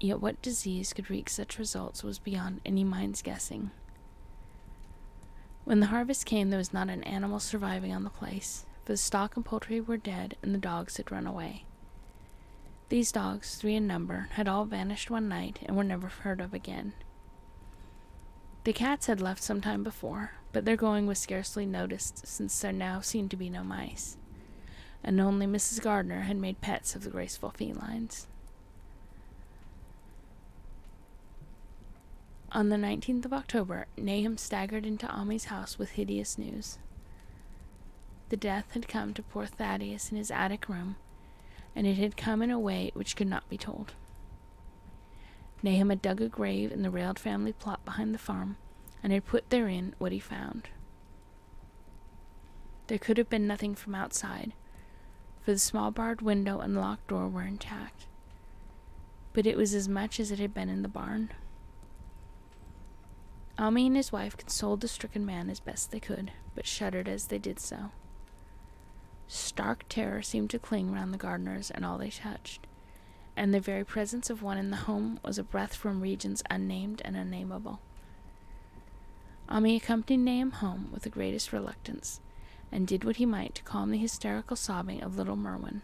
S1: Yet what disease could wreak such results was beyond any mind's guessing. When the harvest came, there was not an animal surviving on the place, for the stock and poultry were dead and the dogs had run away. These dogs, 3 in number, had all vanished one night and were never heard of again. The cats had left some time before, but their going was scarcely noticed, since there now seemed to be no mice, and only Mrs. Gardner had made pets of the graceful felines. On the 19th of October, Nahum staggered into Ammi's house with hideous news. The death had come to poor Thaddeus in his attic room, and it had come in a way which could not be told. Nahum had dug a grave in the railed family plot behind the farm, and had put therein what he found. There could have been nothing from outside, for the small barred window and locked door were intact, but it was as much as it had been in the barn. Ammi and his wife consoled the stricken man as best they could, but shuddered as they did so. Stark terror seemed to cling round the Gardners and all they touched, and the very presence of one in the home was a breath from regions unnamed and unnameable. Ammi accompanied Nahum home with the greatest reluctance, and did what he might to calm the hysterical sobbing of little Merwin.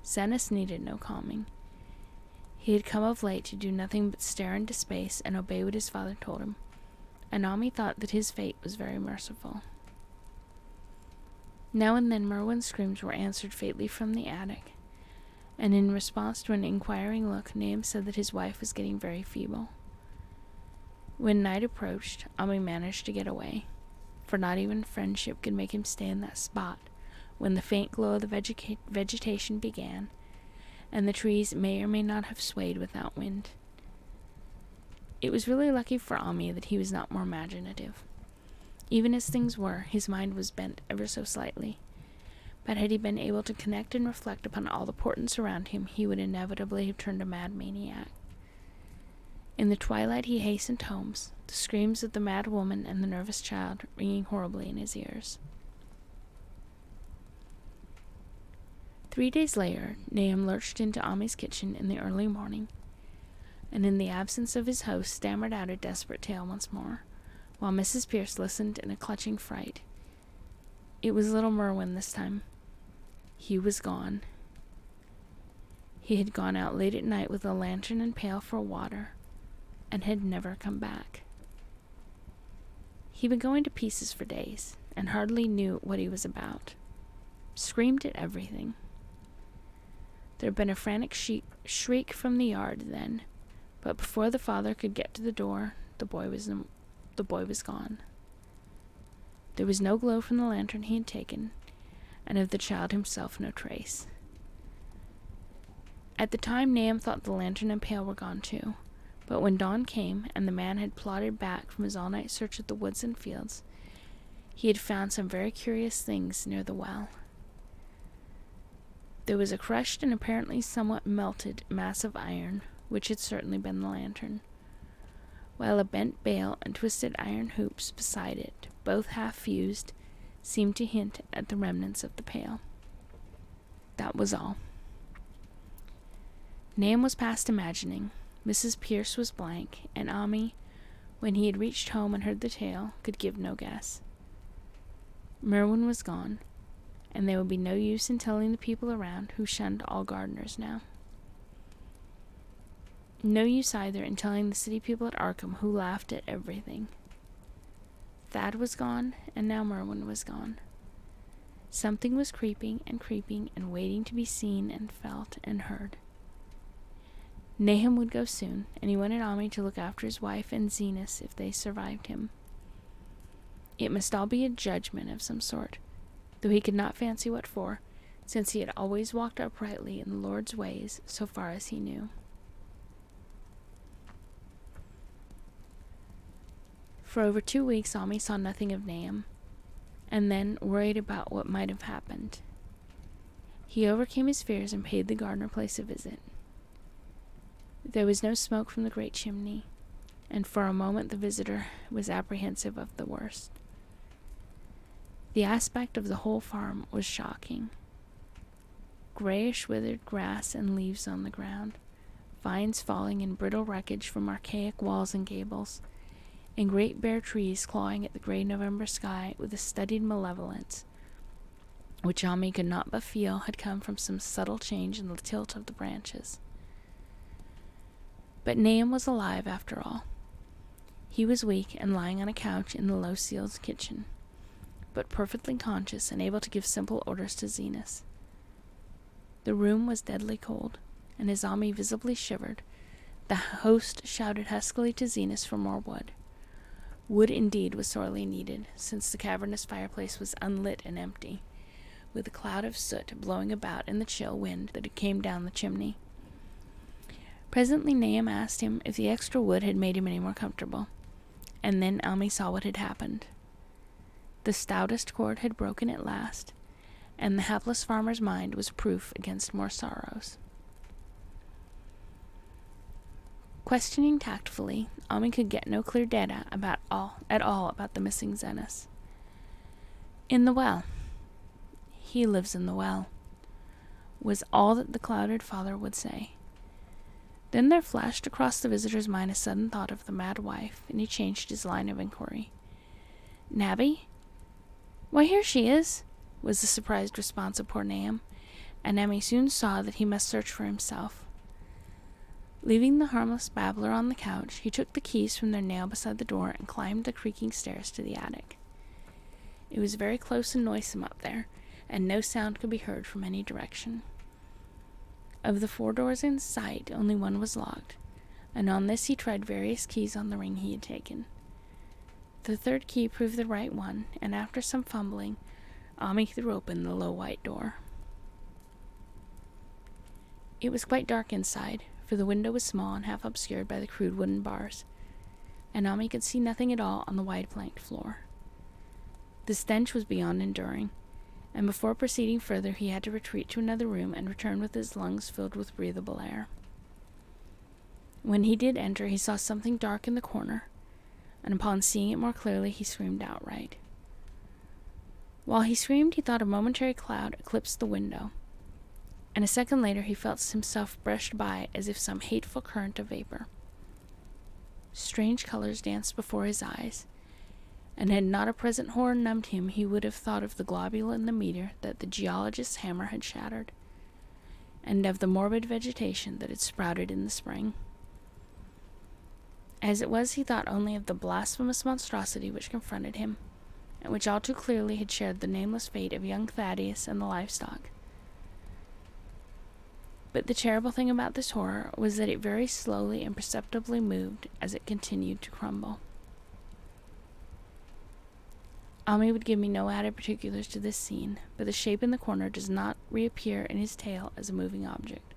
S1: Zenas needed no calming. He had come of late to do nothing but stare into space and obey what his father told him, and Ammi thought that his fate was very merciful. Now and then Merwin's screams were answered faintly from the attic, and in response to an inquiring look, Nahum said that his wife was getting very feeble. When night approached, Ammi managed to get away, for not even friendship could make him stay in that spot when the faint glow of the vegetation began, and the trees may or may not have swayed without wind. It was really lucky for Ammi that he was not more imaginative. Even as things were, his mind was bent ever so slightly, but had he been able to connect and reflect upon all the portents around him, he would inevitably have turned a mad maniac. In the twilight he hastened home, the screams of the mad woman and the nervous child ringing horribly in his ears. 3 days later, Nahum lurched into Ammi's kitchen in the early morning, and in the absence of his host stammered out a desperate tale once more, while Mrs. Pierce listened in a clutching fright. It was little Merwin this time. He was gone. He had gone out late at night with a lantern and pail for water, and had never come back. He'd been going to pieces for days, and hardly knew what he was about. Screamed at everything. There had been a frantic shriek from the yard then, but before the father could get to the door, the boy was gone. There was no glow from the lantern he had taken, and of the child himself no trace. At the time, Nahum thought the lantern and pail were gone too, but when dawn came, and the man had plodded back from his all-night search of the woods and fields, he had found some very curious things near the well. There was a crushed and apparently somewhat melted mass of iron, which had certainly been the lantern, while a bent bale and twisted iron hoops beside it, both half-fused, seemed to hint at the remnants of the pail. That was all. Nahum was past imagining, Mrs. Pierce was blank, and Ami, when he had reached home and heard the tale, could give no guess. Merwin was gone, and there would be no use in telling the people around, who shunned all gardeners now. No use either in telling the city people at Arkham, who laughed at everything. Thad was gone, and now Merwin was gone. Something was creeping and waiting to be seen and felt and heard. Nahum would go soon, and he wanted Ami to look after his wife and Zenas if they survived him. It must all be a judgment of some sort, though he could not fancy what for, since he had always walked uprightly in the Lord's ways, so far as he knew. For over 2 weeks, Ami saw nothing of Nahum, and then worried about what might have happened. He overcame his fears and paid the gardener place a visit. There was no smoke from the great chimney, and for a moment the visitor was apprehensive of the worst. The aspect of the whole farm was shocking. Grayish withered grass and leaves on the ground, vines falling in brittle wreckage from archaic walls and gables, and great bare trees clawing at the gray November sky with a studied malevolence, which Ami could not but feel had come from some subtle change in the tilt of the branches. But Nahum was alive after all. He was weak and lying on a couch in the low-ceiled kitchen, but perfectly conscious and able to give simple orders to Zenas. The room was deadly cold, and as Ami visibly shivered, the host shouted huskily to Zenas for more wood. Wood indeed was sorely needed, since the cavernous fireplace was unlit and empty, with a cloud of soot blowing about in the chill wind that came down the chimney. Presently Nahum asked him if the extra wood had made him any more comfortable, and then Ami saw what had happened. The stoutest cord had broken at last, and the hapless farmer's mind was proof against more sorrows. Questioning tactfully, Ami could get no clear data at all about the missing Zenas. In the well. He lives in the well, was all that the clouded father would say. Then there flashed across the visitor's mind a sudden thought of the mad wife, and he changed his line of inquiry. "Nabby? Why, here she is," was the surprised response of poor Nahum, and Ami soon saw that he must search for himself. Leaving the harmless babbler on the couch, he took the keys from their nail beside the door and climbed the creaking stairs to the attic. It was very close and noisome up there, and no sound could be heard from any direction. Of the 4 doors in sight, only one was locked, and on this he tried various keys on the ring he had taken. The 3rd key proved the right one, and after some fumbling, Ami threw open the low white door. It was quite dark inside, for the window was small and half obscured by the crude wooden bars, and Ami could see nothing at all on the wide planked floor. The stench was beyond enduring, and before proceeding further he had to retreat to another room and return with his lungs filled with breathable air. When he did enter, he saw something dark in the corner, and upon seeing it more clearly, he screamed outright. While he screamed, he thought a momentary cloud eclipsed the window, and a second later he felt himself brushed by as if some hateful current of vapor. Strange colors danced before his eyes, and had not a present horror numbed him, he would have thought of the globule in the meteor that the geologist's hammer had shattered. and of the morbid vegetation that had sprouted in the spring. As it was, he thought only of the blasphemous monstrosity which confronted him, and which all too clearly had shared the nameless fate of young Thaddeus and the livestock. But the terrible thing about this horror was that it very slowly and perceptibly moved as it continued to crumble. Ami would give me no added particulars to this scene, but the shape in the corner does not reappear in his tale as a moving object.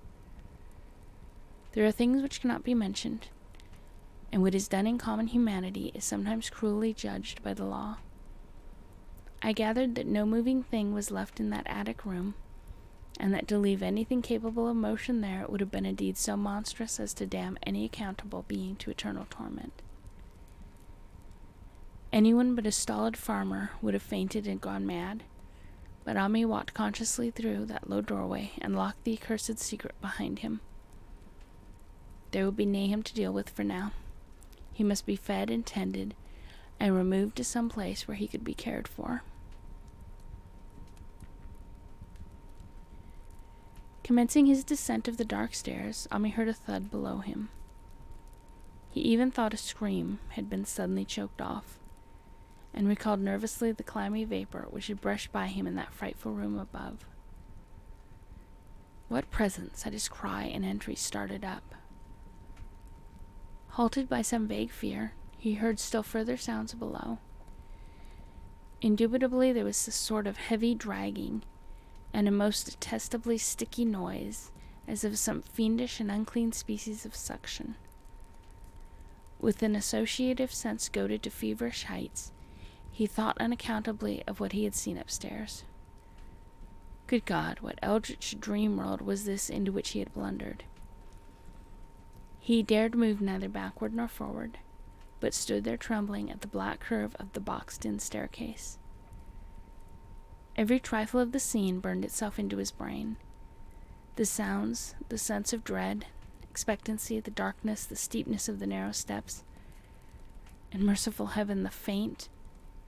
S1: There are things which cannot be mentioned, and what is done in common humanity is sometimes cruelly judged by the law. I gathered that no moving thing was left in that attic room, and that to leave anything capable of motion there would have been a deed so monstrous as to damn any accountable being to eternal torment. Anyone but a stolid farmer would have fainted and gone mad, but Ami walked consciously through that low doorway and locked the accursed secret behind him. There would be Nahum to deal with for now. He must be fed and tended, and removed to some place where he could be cared for. Commencing his descent of the dark stairs, Ami heard a thud below him. He even thought a scream had been suddenly choked off, and recalled nervously the clammy vapor which had brushed by him in that frightful room above. What presence had his cry and entry started up? Halted by some vague fear, he heard still further sounds below. Indubitably there was a sort of heavy dragging, and a most detestably sticky noise, as of some fiendish and unclean species of suction. With an associative sense goaded to feverish heights, he thought unaccountably of what he had seen upstairs. Good God, what eldritch dream world was this into which he had blundered? He dared move neither backward nor forward, but stood there trembling at the black curve of the boxed-in staircase. Every trifle of the scene burned itself into his brain. The sounds, the sense of dread, expectancy, the darkness, the steepness of the narrow steps, and merciful heaven, the faint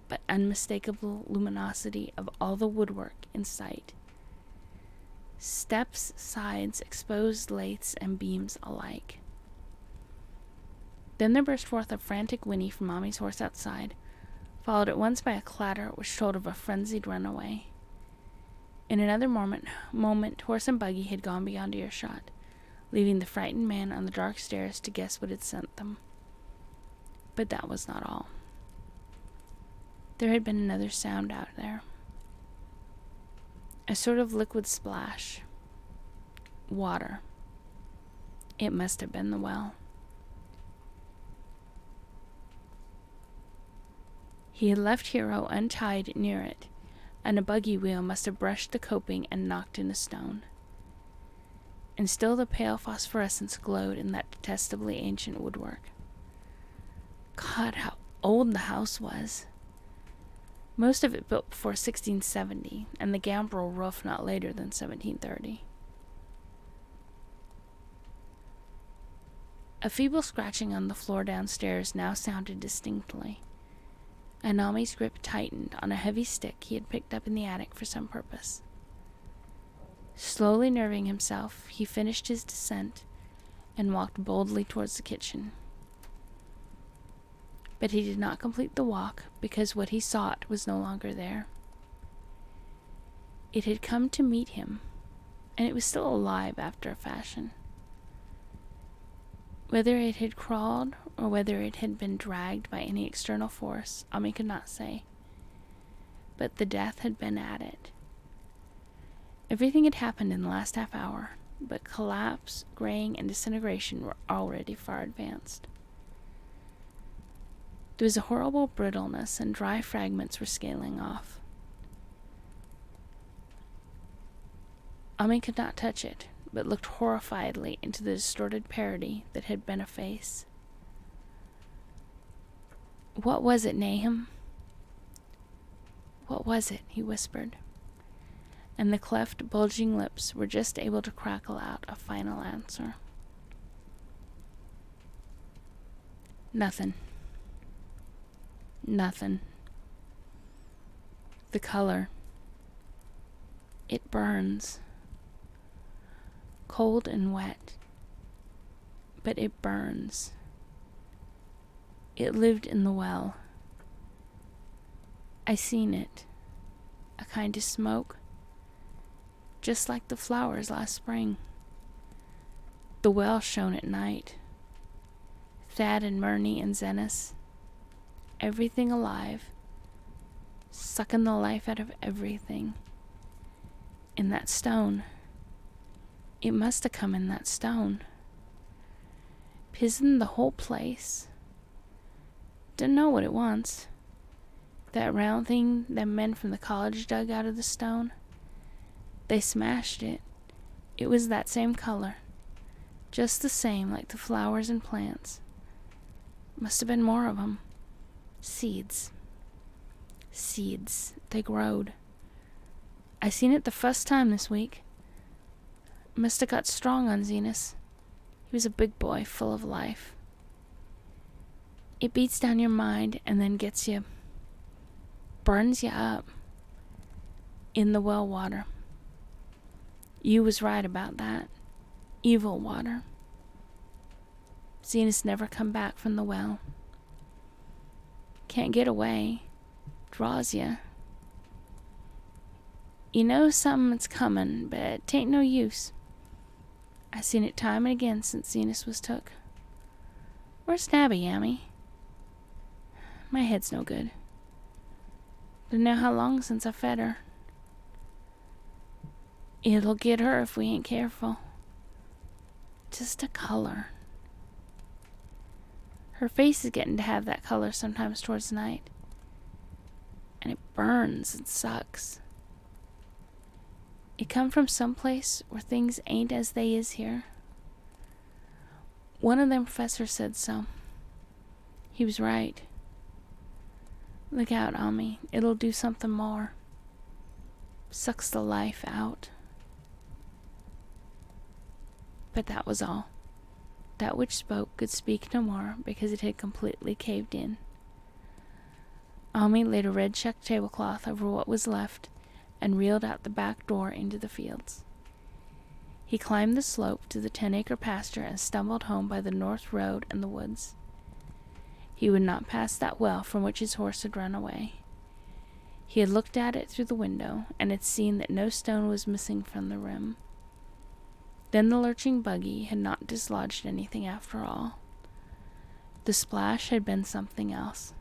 S1: but unmistakable luminosity of all the woodwork in sight. Steps, sides, exposed laths, and beams alike. Then there burst forth a frantic whinny from Mommy's horse outside, followed at once by a clatter which told of a frenzied runaway. In another moment, horse and buggy had gone beyond earshot, leaving the frightened man on the dark stairs to guess what had sent them. But that was not all. There had been another sound out there. A sort of liquid splash. Water. It must have been the well. He had left Hero untied near it, and a buggy wheel must have brushed the coping and knocked in a stone. And still the pale phosphorescence glowed in that detestably ancient woodwork. God, how old the house was! Most of it built before 1670, and the gambrel roof not later than 1730. A feeble scratching on the floor downstairs now sounded distinctly, and Nami's grip tightened on a heavy stick he had picked up in the attic for some purpose. Slowly nerving himself, he finished his descent and walked boldly towards the kitchen. But he did not complete the walk because what he sought was no longer there. It had come to meet him, and it was still alive after a fashion. Whether it had crawled or whether it had been dragged by any external force, Ami could not say. But the death had been at it. Everything had happened in the last half hour, but collapse, graying, and disintegration were already far advanced. There was a horrible brittleness, and dry fragments were scaling off. Ami could not touch it, but looked horrifiedly into the distorted parody that had been a face. "What was it, Nahum? What was it?" he whispered, and the cleft, bulging lips were just able to crackle out a final answer. "Nothing. Nothing. The color. It burns. cold and wet, but it burns. It lived in the well. I seen it, a kind of smoke, just like the flowers last spring. The well shone at night. Thad and Murney and Zenas, everything alive, sucking the life out of everything. In that stone. It must have come in that stone. Pizen the whole place. Don't know what it wants. That round thing them men from the college dug out of the stone. They smashed it. It was that same color. Just the same like the flowers and plants. Must have been more of 'em. Seeds. Seeds. They growed. I seen it the first time this week. Must have got strong on Zenas. He was a big boy, full of life. It beats down your mind and then gets you, burns you up in the well water. You was right about that. Evil water. Zenas never come back from the well. Can't get away. Draws you. You know something's coming, but 'tain't no use. I seen it time and again since Zenas was took. Where's Nabby, Yammy? My head's no good. Don't know how long since I fed her. It'll get her if we ain't careful. Just a color. Her face is getting to have that color sometimes towards night. And it burns and sucks. It come from some place where things ain't as they is here. One of them professors said so. He was right. Look out, Ami. It'll do something more. Sucks the life out. But that was all. That which spoke could speak no more because it had completely caved in. Ami laid a red check tablecloth over what was left and reeled out the back door into the fields. He climbed the slope to the 10-acre pasture and stumbled home by the north road and the woods. He would not pass that well from which his horse had run away. He had looked at it through the window and had seen that no stone was missing from the rim. Then the lurching buggy had not dislodged anything after all. The splash had been something else.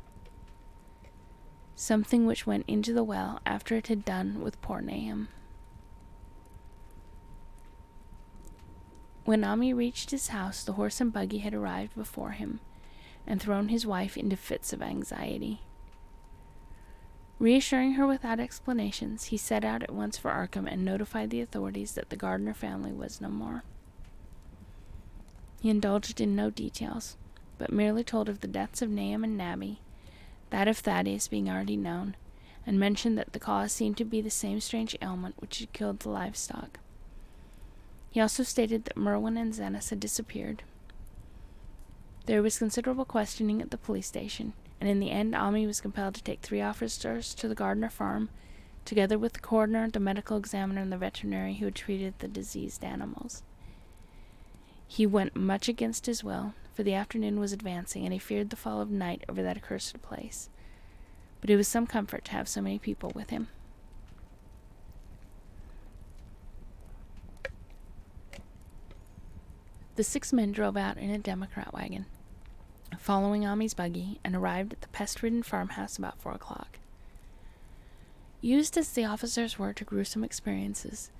S1: Something which went into the well after it had done with poor Nahum. When Ami reached his house, the horse and buggy had arrived before him and thrown his wife into fits of anxiety. Reassuring her without explanations, he set out at once for Arkham and notified the authorities that the Gardner family was no more. He indulged in no details, but merely told of the deaths of Nahum and Nabby, that of Thaddeus being already known, and mentioned that the cause seemed to be the same strange ailment which had killed the livestock. He also stated that Merwin and Zenas had disappeared. There was considerable questioning at the police station, and in the end Ami was compelled to take 3 officers to the Gardner farm, together with the coroner, the medical examiner, and the veterinary who had treated the diseased animals. He went much against his will, for the afternoon was advancing, and he feared the fall of night over that accursed place. But it was some comfort to have so many people with him. The 6 men drove out in a Democrat wagon, following Ami's buggy, and arrived at the pest-ridden farmhouse about 4 o'clock. Used as the officers were to gruesome experiences,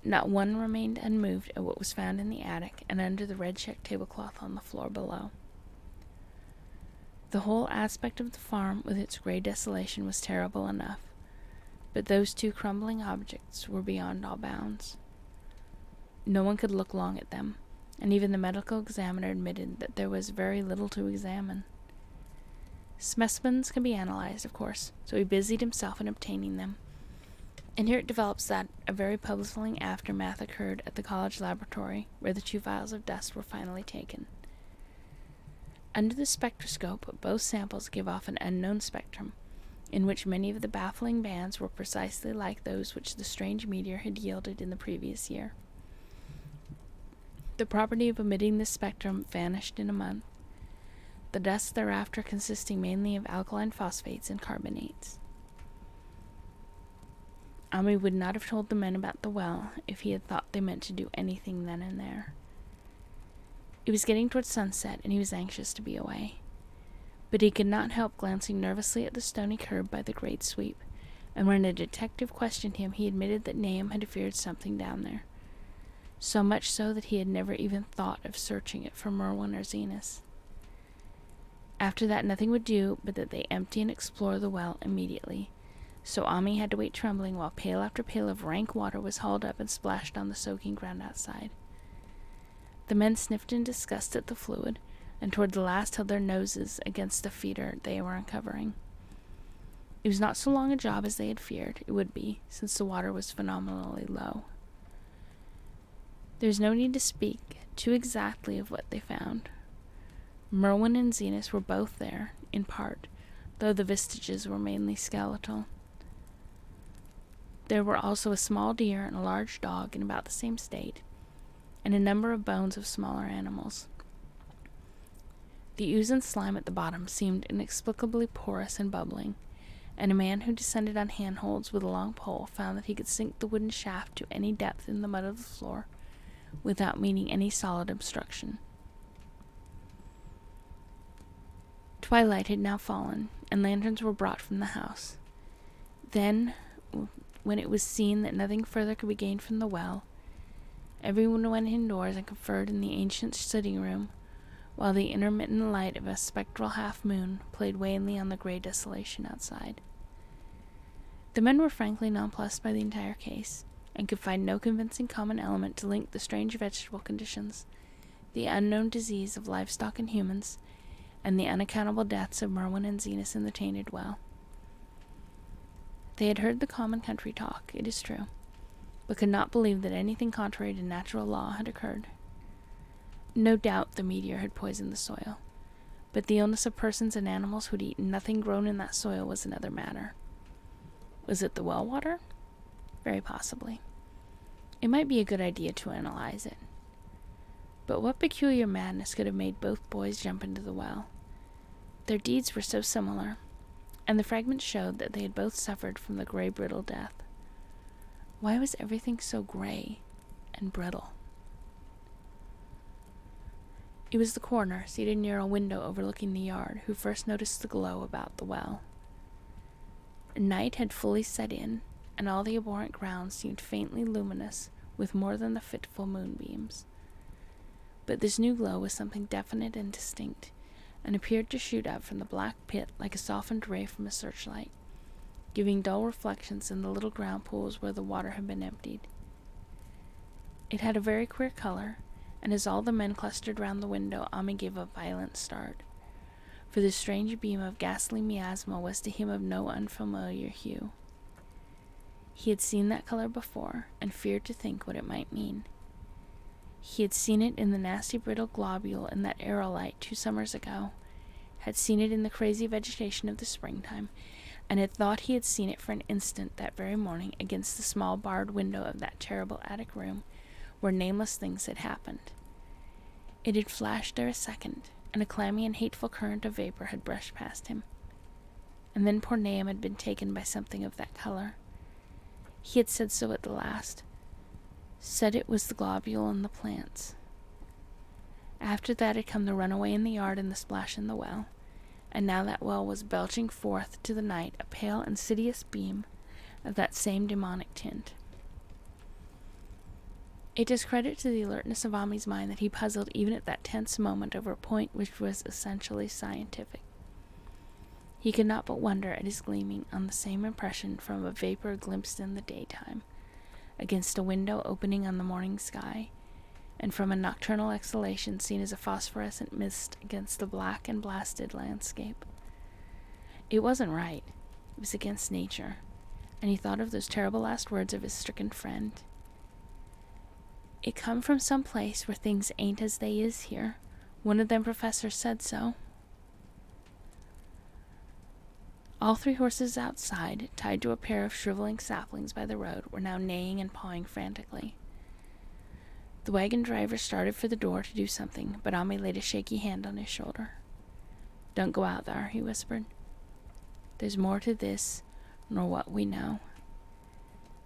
S1: not one remained unmoved at what was found in the attic and under the red check tablecloth on the floor below. The whole aspect of the farm, with its gray desolation, was terrible enough, but those 2 crumbling objects were beyond all bounds. No one could look long at them, and even the medical examiner admitted that there was very little to examine. Specimens can be analyzed, of course, so he busied himself in obtaining them. And here it develops that a very puzzling aftermath occurred at the college laboratory, where the 2 vials of dust were finally taken. Under the spectroscope, both samples give off an unknown spectrum, in which many of the baffling bands were precisely like those which the strange meteor had yielded in the previous year. The property of emitting this spectrum vanished in a month, the dust thereafter consisting mainly of alkaline phosphates and carbonates. Ami would not have told the men about the well if he had thought they meant to do anything then and there. It was getting towards sunset, and he was anxious to be away. But he could not help glancing nervously at the stony curb by the great sweep, and when a detective questioned him, he admitted that Nahum had feared something down there, so much so that he had never even thought of searching it for Merwin or Zenas. After that, nothing would do but that they empty and explore the well immediately, so Ami had to wait trembling while pail after pail of rank water was hauled up and splashed on the soaking ground outside. The men sniffed in disgust at the fluid, and toward the last held their noses against the feeder they were uncovering. It was not so long a job as they had feared it would be, since the water was phenomenally low. There is no need to speak too exactly of what they found. Merwin and Zenas were both there, in part, though the vestiges were mainly skeletal. There were also a small deer and a large dog in about the same state, and a number of bones of smaller animals. The ooze and slime at the bottom seemed inexplicably porous and bubbling, and a man who descended on handholds with a long pole found that he could sink the wooden shaft to any depth in the mud of the floor without meeting any solid obstruction. Twilight had now fallen, and lanterns were brought from the house. Then, when it was seen that nothing further could be gained from the well, everyone went indoors and conferred in the ancient sitting room, while the intermittent light of a spectral half-moon played wanly on the gray desolation outside. The men were frankly nonplussed by the entire case, and could find no convincing common element to link the strange vegetable conditions, the unknown disease of livestock and humans, and the unaccountable deaths of Merwin and Zenas in the tainted well. They had heard the common country talk, it is true, but could not believe that anything contrary to natural law had occurred. No doubt the meteor had poisoned the soil, but the illness of persons and animals who had eaten nothing grown in that soil was another matter. Was it the well water? Very possibly. It might be a good idea to analyze it. But what peculiar madness could have made both boys jump into the well? Their deeds were so similar, and the fragments showed that they had both suffered from the gray, brittle death. Why was everything so gray and brittle? It was the coroner, seated near a window overlooking the yard, who first noticed the glow about the well. Night had fully set in, and all the abhorrent ground seemed faintly luminous with more than the fitful moonbeams. But this new glow was something definite and distinct, and appeared to shoot up from the black pit like a softened ray from a searchlight, giving dull reflections in the little ground pools where the water had been emptied. It had a very queer color, and as all the men clustered round the window, Ami gave a violent start, for the strange beam of ghastly miasma was to him of no unfamiliar hue. He had seen that color before, and feared to think what it might mean. He had seen it in the nasty brittle globule in that aerolite 2 summers ago, had seen it in the crazy vegetation of the springtime, and had thought he had seen it for an instant that very morning against the small barred window of that terrible attic room where nameless things had happened. It had flashed there a second, and a clammy and hateful current of vapor had brushed past him. And then poor Nahum had been taken by something of that color. He had said so at the last, said it was the globule in the plants. After that had come the runaway in the yard and the splash in the well, and now that well was belching forth to the night a pale, insidious beam of that same demonic tint. It does credit to the alertness of Ami's mind that he puzzled even at that tense moment over a point which was essentially scientific. He could not but wonder at his gleaming on the same impression from a vapor glimpsed in the daytime, against a window opening on the morning sky, and from a nocturnal exhalation seen as a phosphorescent mist against the black and blasted landscape. It wasn't right. It was against nature, and he thought of those terrible last words of his stricken friend. It come from some place where things ain't as they is here. One of them professors said so. All 3 horses outside, tied to a pair of shriveling saplings by the road, were now neighing and pawing frantically. The wagon driver started for the door to do something, but Ami laid a shaky hand on his shoulder. "Don't go out there," he whispered. "There's more to this nor what we know.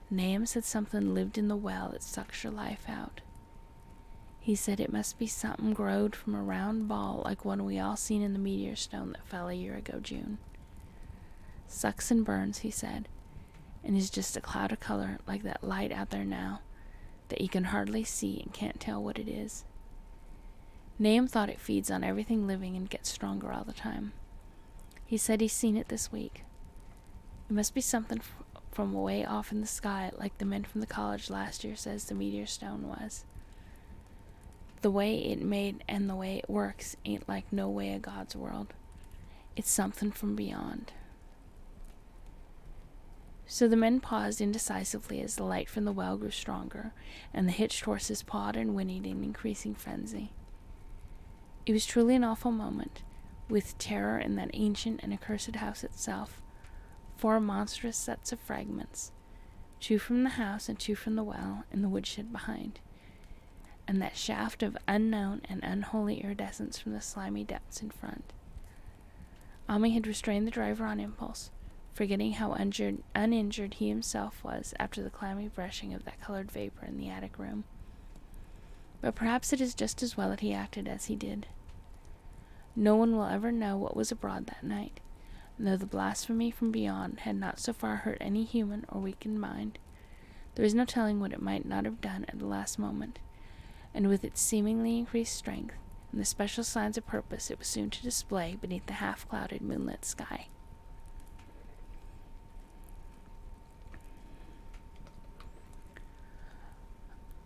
S1: Nahum said something lived in the well that sucks your life out. He said it must be something growed from a round ball like one we all seen in the meteor stone that fell a year ago June. Sucks and burns, he said, and is just a cloud of color like that light out there now that you can hardly see and can't tell what it is. Nahum thought it feeds on everything living and gets stronger all the time. He said he's seen it this week. It must be something from way off in the sky, like the men from the college last year says the meteor stone was. The way it made and the way it works ain't like no way of God's world. It's something from beyond." So the men paused indecisively as the light from the well grew stronger, and the hitched horses pawed and whinnied in increasing frenzy. It was truly an awful moment, with terror in that ancient and accursed house itself. 4 monstrous sets of fragments, 2 from the house and 2 from the well in the woodshed behind, and that shaft of unknown and unholy iridescence from the slimy depths in front. Ami had restrained the driver on impulse, forgetting how uninjured he himself was after the clammy brushing of that colored vapor in the attic room. But perhaps it is just as well that he acted as he did. No one will ever know what was abroad that night, and though the blasphemy from beyond had not so far hurt any human or weakened mind, there is no telling what it might not have done at the last moment, and with its seemingly increased strength and the special signs of purpose it was soon to display beneath the half-clouded moonlit sky.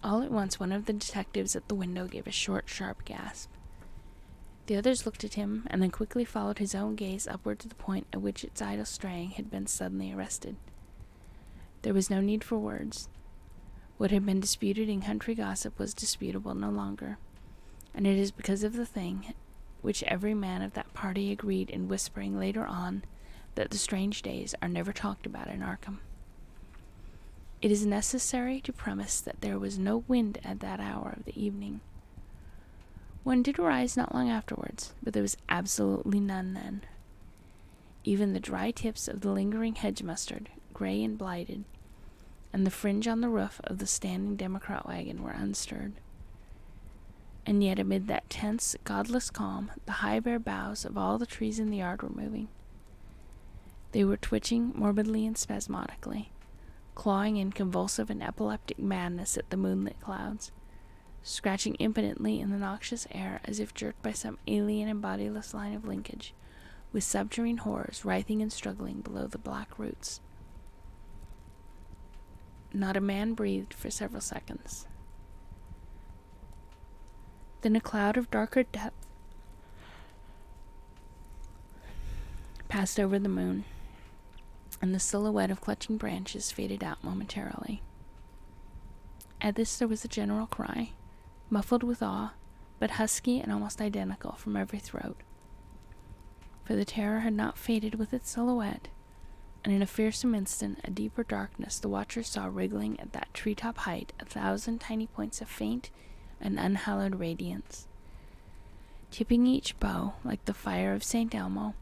S1: All at once one of the detectives at the window gave a short, sharp gasp. The others looked at him, and then quickly followed his own gaze upward to the point at which its idle straying had been suddenly arrested. There was no need for words. What had been disputed in country gossip was disputable no longer, and it is because of the thing which every man of that party agreed in whispering later on that the strange days are never talked about in Arkham. It is necessary to premise that there was no wind at that hour of the evening. One did arise not long afterwards, but there was absolutely none then. Even the dry tips of the lingering hedge mustard, gray and blighted, and the fringe on the roof of the standing Democrat wagon were unstirred. And yet amid that tense, godless calm, the high bare boughs of all the trees in the yard were moving. They were twitching morbidly and spasmodically, clawing in convulsive and epileptic madness at the moonlit clouds, scratching impotently in the noxious air as if jerked by some alien and bodiless line of linkage, with subterranean horrors writhing and struggling below the black roots. Not a man breathed for several seconds. Then a cloud of darker depth passed over the moon, and the silhouette of clutching branches faded out momentarily. At this there was a general cry, muffled with awe, but husky and almost identical from every throat. For the terror had not faded with its silhouette, and in a fearsome instant, a deeper darkness, the watchers saw wriggling at that treetop height 1,000 tiny points of faint and unhallowed radiance, tipping each bow like the fire of St. Elmo,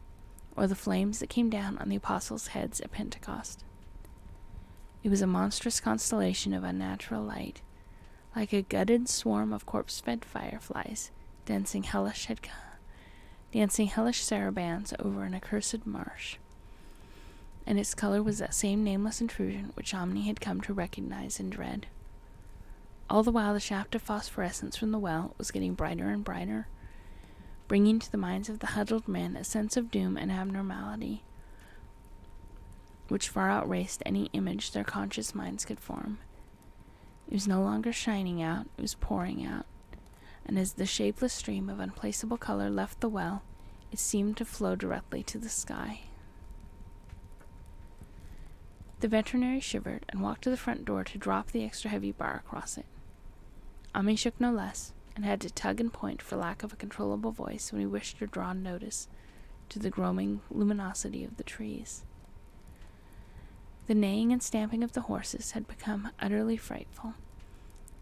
S1: or the flames that came down on the apostles' heads at Pentecost. It was a monstrous constellation of unnatural light, like a gutted swarm of corpse-fed fireflies, dancing hellish sarabands over an accursed marsh. And its color was that same nameless intrusion which Omni had come to recognize and dread. All the while the shaft of phosphorescence from the well was getting brighter and brighter, bringing to the minds of the huddled men a sense of doom and abnormality, which far outraced any image their conscious minds could form. It was no longer shining out, it was pouring out, and as the shapeless stream of unplaceable color left the well, it seemed to flow directly to the sky. The veterinary shivered and walked to the front door to drop the extra heavy bar across it. Ami shook no less, and had to tug and point for lack of a controllable voice when he wished to draw notice to the growing luminosity of the trees. The neighing and stamping of the horses had become utterly frightful,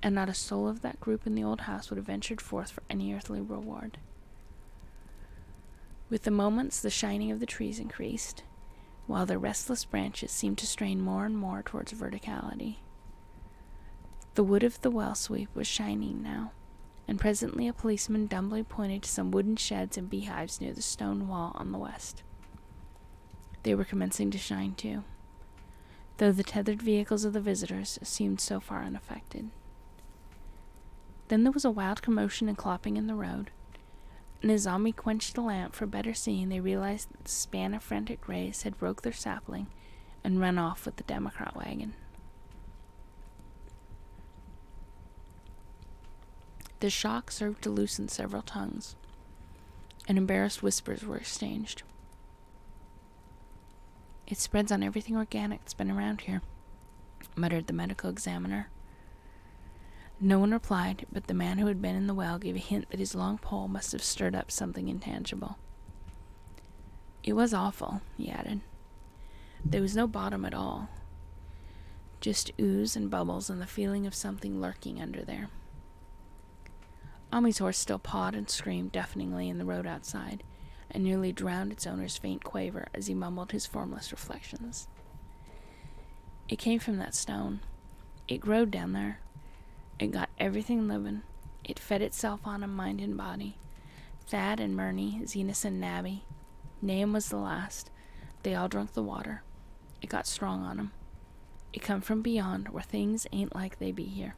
S1: and not a soul of that group in the old house would have ventured forth for any earthly reward. With the moments, the shining of the trees increased, while their restless branches seemed to strain more and more towards verticality. The wood of the well sweep was shining now, and presently a policeman dumbly pointed to some wooden sheds and beehives near the stone wall on the west. They were commencing to shine too, though the tethered vehicles of the visitors seemed so far unaffected. Then there was a wild commotion and clopping in the road, and as Ami quenched a lamp for better seeing, they realized that the span of frantic rays had broke their sapling and run off with the Democrat wagon. The shock served to loosen several tongues, and embarrassed whispers were exchanged. "It spreads on everything organic that's been around here," muttered the medical examiner. No one replied, but the man who had been in the well gave a hint that his long pole must have stirred up something intangible. "It was awful," he added. "There was no bottom at all. Just ooze and bubbles and the feeling of something lurking under there." Ami's horse still pawed and screamed deafeningly in the road outside, and nearly drowned its owner's faint quaver as he mumbled his formless reflections. "It came from that stone. It growed down there. It got everything living. It fed itself on 'em, mind and body. Thad and Murney, Zenas and Nabby. Nahum was the last. They all drunk the water. It got strong on 'em. It come from beyond, where things ain't like they be here.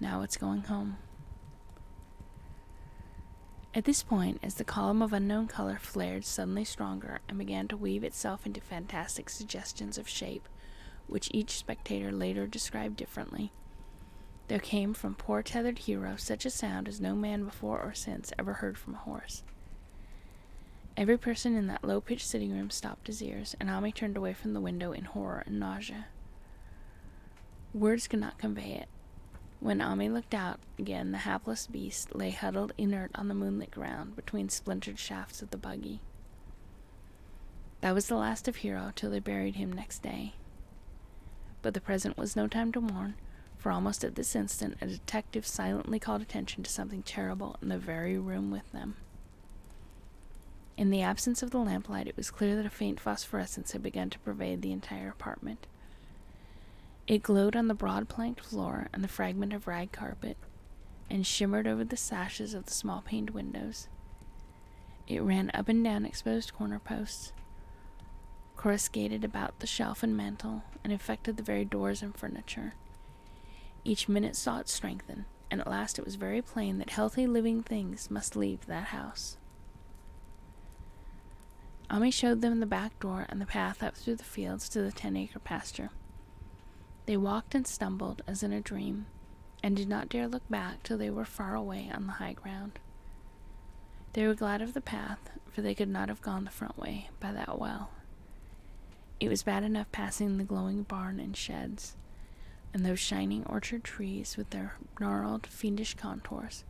S1: Now it's going home." At this point, as the column of unknown color flared suddenly stronger and began to weave itself into fantastic suggestions of shape, which each spectator later described differently, there came from poor tethered hero such a sound as no man before or since ever heard from a horse. Every person in that low-pitched sitting room stopped his ears, and Ami turned away from the window in horror and nausea. Words could not convey it. When Ami looked out again, the hapless beast lay huddled inert on the moonlit ground between splintered shafts of the buggy. That was the last of Hero till they buried him next day. But the present was no time to mourn, for almost at this instant a detective silently called attention to something terrible in the very room with them. In the absence of the lamplight, it was clear that a faint phosphorescence had begun to pervade the entire apartment. It glowed on the broad planked floor and the fragment of rag carpet, and shimmered over the sashes of the small paned windows. It ran up and down exposed corner posts, coruscated about the shelf and mantel, and infected the very doors and furniture. Each minute saw it strengthen, and at last it was very plain that healthy living things must leave that house. Ami showed them the back door and the path up through the fields to the 10-acre pasture. They walked and stumbled as in a dream, and did not dare look back till they were far away on the high ground. They were glad of the path, for they could not have gone the front way by that well. It was bad enough passing the glowing barn and sheds, and those shining orchard trees with their gnarled, fiendish contours,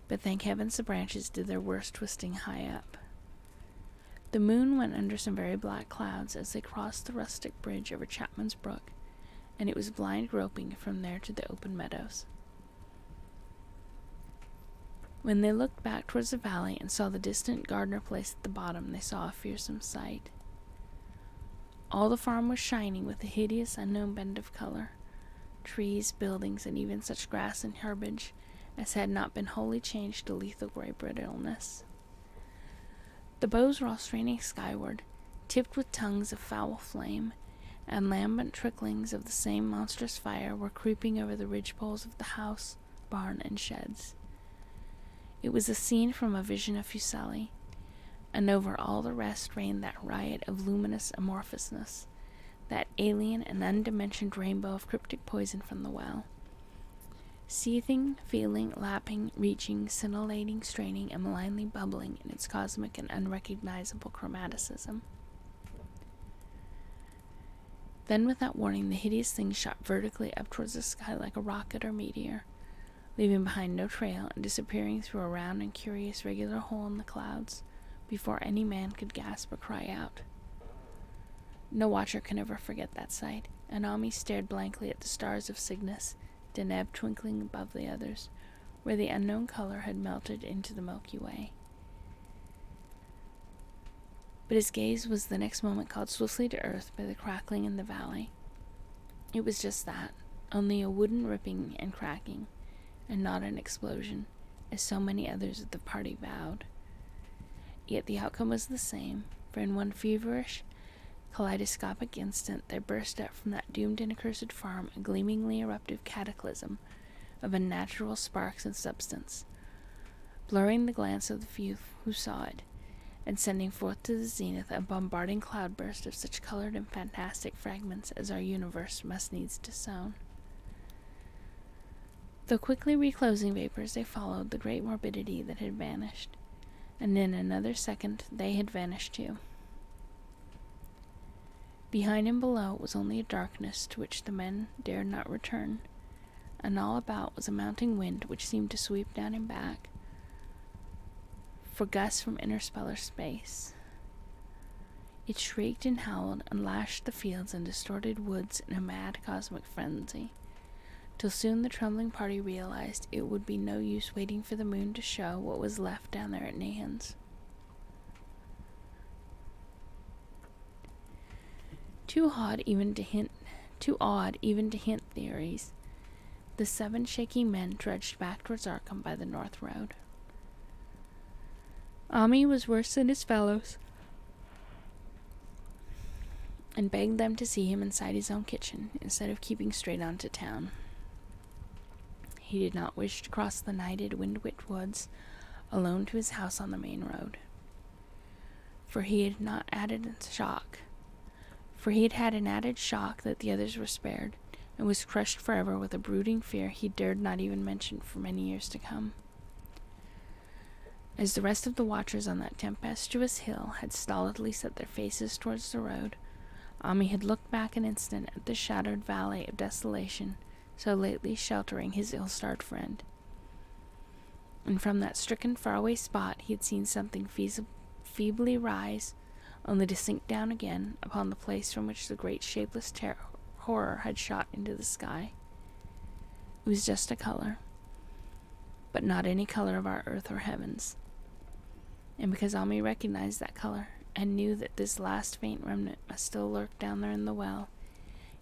S1: but thank heavens the branches did their worst twisting high up. The moon went under some very black clouds as they crossed the rustic bridge over Chapman's Brook, and it was blind groping from there to the open meadows. When they looked back towards the valley and saw the distant Gardner place at the bottom, they saw a fearsome sight. All the farm was shining with a hideous unknown blend of color, trees, buildings, and even such grass and herbage as had not been wholly changed to lethal gray brittleness. The boughs were all straining skyward, tipped with tongues of foul flame, and lambent tricklings of the same monstrous fire were creeping over the ridgepoles of the house, barn, and sheds. It was a scene from a vision of Fuseli, and over all the rest reigned that riot of luminous amorphousness, that alien and undimensioned rainbow of cryptic poison from the well. Seething, feeling, lapping, reaching, scintillating, straining, and malignly bubbling in its cosmic and unrecognizable chromaticism. Then, without warning, the hideous thing shot vertically up towards the sky like a rocket or meteor, leaving behind no trail and disappearing through a round and curious regular hole in the clouds before any man could gasp or cry out. No watcher can ever forget that sight, and Ami stared blankly at the stars of Cygnus, distinct, a neb twinkling above the others, where the unknown color had melted into the Milky Way. But his gaze was the next moment called swiftly to earth by the crackling in the valley. It was just that, only a wooden ripping and cracking, and not an explosion, as so many others of the party vowed. Yet the outcome was the same, for in one feverish, kaleidoscopic instant there burst out from that doomed and accursed farm a gleamingly eruptive cataclysm of unnatural sparks and substance, blurring the glance of the few who saw it, and sending forth to the zenith a bombarding cloudburst of such colored and fantastic fragments as our universe must needs disown. Though quickly reclosing vapors, they followed the great morbidity that had vanished, and in another second they had vanished too. Behind and below was only a darkness to which the men dared not return, and all about was a mounting wind which seemed to sweep down and back, for gusts from interstellar space. It shrieked and howled and lashed the fields and distorted woods in a mad cosmic frenzy, till soon the trembling party realized it would be no use waiting for the moon to show what was left down there at Nahant's. Too odd even to hint theories, the 7 shaking men trudged back towards Arkham by the north road. Ami was worse than his fellows, and begged them to see him inside his own kitchen instead of keeping straight on to town. He did not wish to cross the nighted, wind-whipped woods alone to his house on the main road, for he had had an added shock that the others were spared, and was crushed forever with a brooding fear he dared not even mention for many years to come. As the rest of the watchers on that tempestuous hill had stolidly set their faces towards the road, Ami had looked back an instant at the shadowed valley of desolation so lately sheltering his ill-starred friend. And from that stricken faraway spot he had seen something feebly rise, only to sink down again upon the place from which the great shapeless horror had shot into the sky. It was just a color, but not any color of our earth or heavens. And because Ami recognized that color, and knew that this last faint remnant must still lurk down there in the well,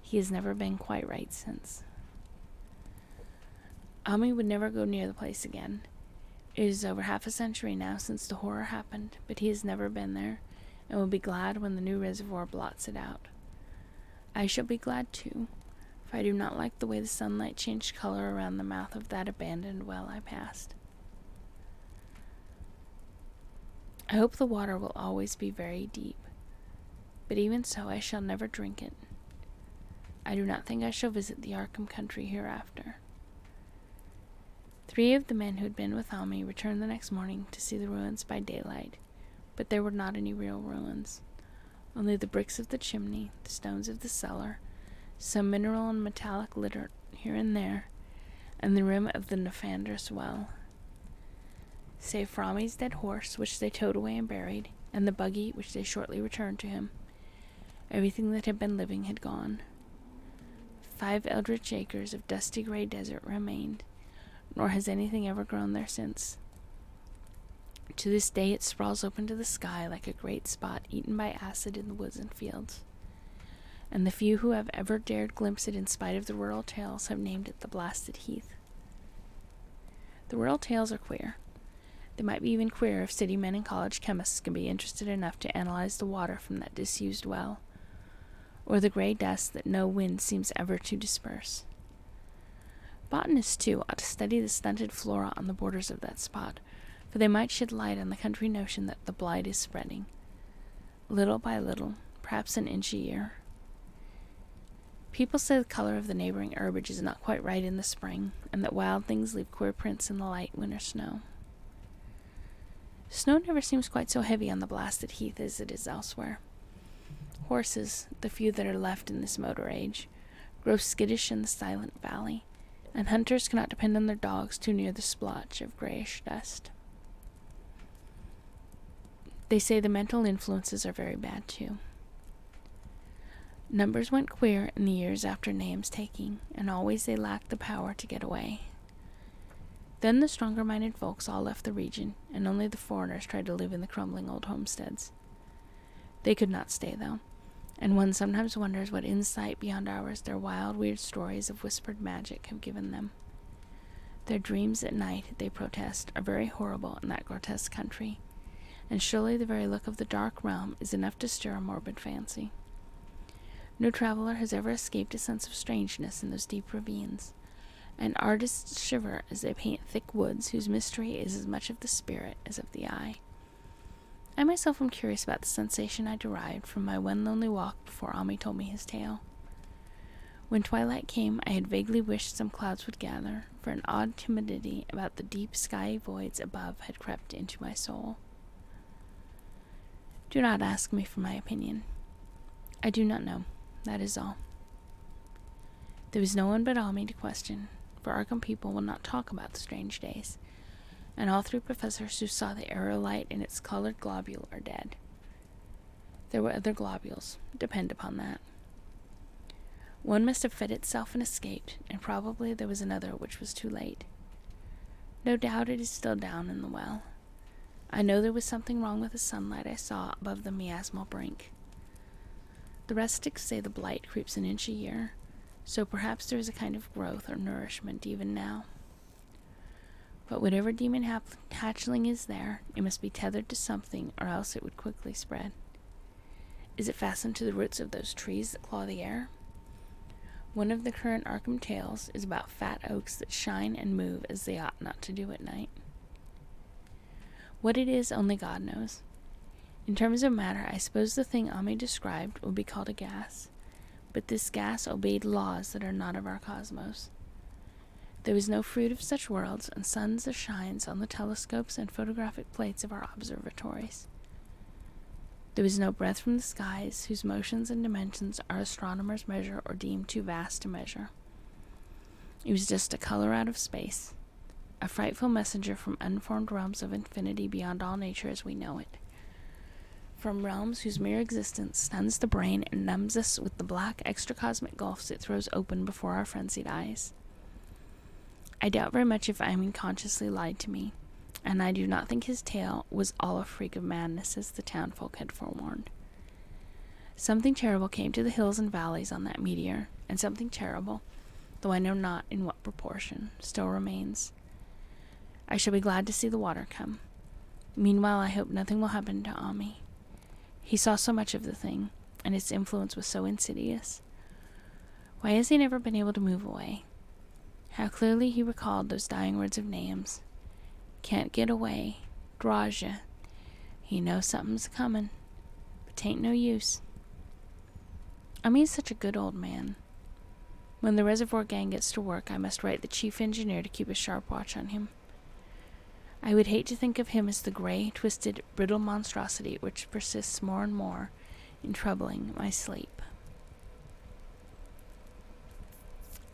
S1: he has never been quite right since. Ami would never go near the place again. It is over half a century now since the horror happened, but he has never been there, and will be glad when the new reservoir blots it out. I shall be glad too, for I do not like the way the sunlight changed color around the mouth of that abandoned well I passed. I hope the water will always be very deep, but even so I shall never drink it. I do not think I shall visit the Arkham country hereafter. 3 of the men who had been with Ami returned the next morning to see the ruins by daylight, but there were not any real ruins, only the bricks of the chimney, the stones of the cellar, some mineral and metallic litter here and there, and the rim of the Nefandrous well. Save for Ami's dead horse, which they towed away and buried, and the buggy, which they shortly returned to him, everything that had been living had gone. 5 eldritch acres of dusty gray desert remained, nor has anything ever grown there since. To this day it sprawls open to the sky like a great spot eaten by acid in the woods and fields, and the few who have ever dared glimpse it in spite of the rural tales have named it the Blasted Heath. The rural tales are queer. They might be even queerer if city men and college chemists can be interested enough to analyze the water from that disused well, or the gray dust that no wind seems ever to disperse. Botanists, too, ought to study the stunted flora on the borders of that spot, for they might shed light on the country notion that the blight is spreading, little by little, perhaps an inch a year. People say the color of the neighboring herbage is not quite right in the spring, and that wild things leave queer prints in the light winter snow. Snow never seems quite so heavy on the Blasted Heath as it is elsewhere. Horses, the few that are left in this motor age, grow skittish in the silent valley, and hunters cannot depend on their dogs too near the splotch of grayish dust. They say the mental influences are very bad too. Numbers went queer in the years after Nahum's taking, and always they lacked the power to get away. Then the stronger-minded folks all left the region, and only the foreigners tried to live in the crumbling old homesteads. They could not stay, though, and one sometimes wonders what insight beyond ours their wild, weird stories of whispered magic have given them. Their dreams at night, they protest, are very horrible in that grotesque country, and surely the very look of the dark realm is enough to stir a morbid fancy. No traveler has ever escaped a sense of strangeness in those deep ravines, and artists shiver as they paint thick woods whose mystery is as much of the spirit as of the eye. I myself am curious about the sensation I derived from my one lonely walk before Ami told me his tale. When twilight came, I had vaguely wished some clouds would gather, for an odd timidity about the deep sky voids above had crept into my soul. Do not ask me for my opinion. I do not know. That is all. There was no one but Ami to question, for Arkham people will not talk about the strange days, and all three professors who saw the aerolite in its colored globule are dead. There were other globules, depend upon that. One must have fed itself and escaped, and probably there was another which was too late. No doubt it is still down in the well. I know there was something wrong with the sunlight I saw above the miasmal brink. The rustics say the blight creeps an inch a year, so perhaps there is a kind of growth or nourishment even now. But whatever demon hatchling is there, it must be tethered to something, or else it would quickly spread. Is it fastened to the roots of those trees that claw the air? One of the current Arkham tales is about fat oaks that shine and move as they ought not to do at night. What it is, only God knows. In terms of matter, I suppose the thing Ami described would be called a gas, but this gas obeyed laws that are not of our cosmos. There was no fruit of such worlds and suns that shines on the telescopes and photographic plates of our observatories. There was no breath from the skies whose motions and dimensions our astronomers measure or deem too vast to measure. It was just a color out of space, a frightful messenger from unformed realms of infinity beyond all nature as we know it, from realms whose mere existence stuns the brain and numbs us with the black extracosmic gulfs it throws open before our frenzied eyes. I doubt very much if Ami consciously lied to me, and I do not think his tale was all a freak of madness as the townfolk had forewarned. Something terrible came to the hills and valleys on that meteor, and something terrible, though I know not in what proportion, still remains. I shall be glad to see the water come. Meanwhile, I hope nothing will happen to Ami. He saw so much of the thing, and its influence was so insidious. Why has he never been able to move away? How clearly he recalled those dying words of Nahum's. Can't get away. Draws ya. He knows something's comin', but 'tain't no use. Ami's such a good old man. When the reservoir gang gets to work, I must write the chief engineer to keep a sharp watch on him. I would hate to think of him as the gray, twisted, brittle monstrosity which persists more and more in troubling my sleep.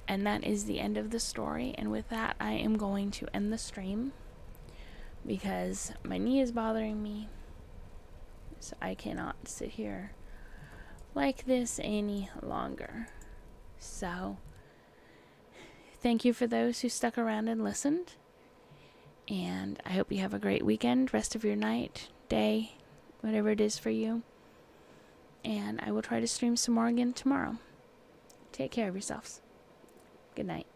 S1: And that is the end of the story, and with that I am going to end the stream because my knee is bothering me, so I cannot sit here like this any longer. So thank you for those who stuck around and listened, and I hope you have a great weekend, rest of your night, day, whatever it is for you, and I will try to stream some more again tomorrow. Take care of yourselves. Good night.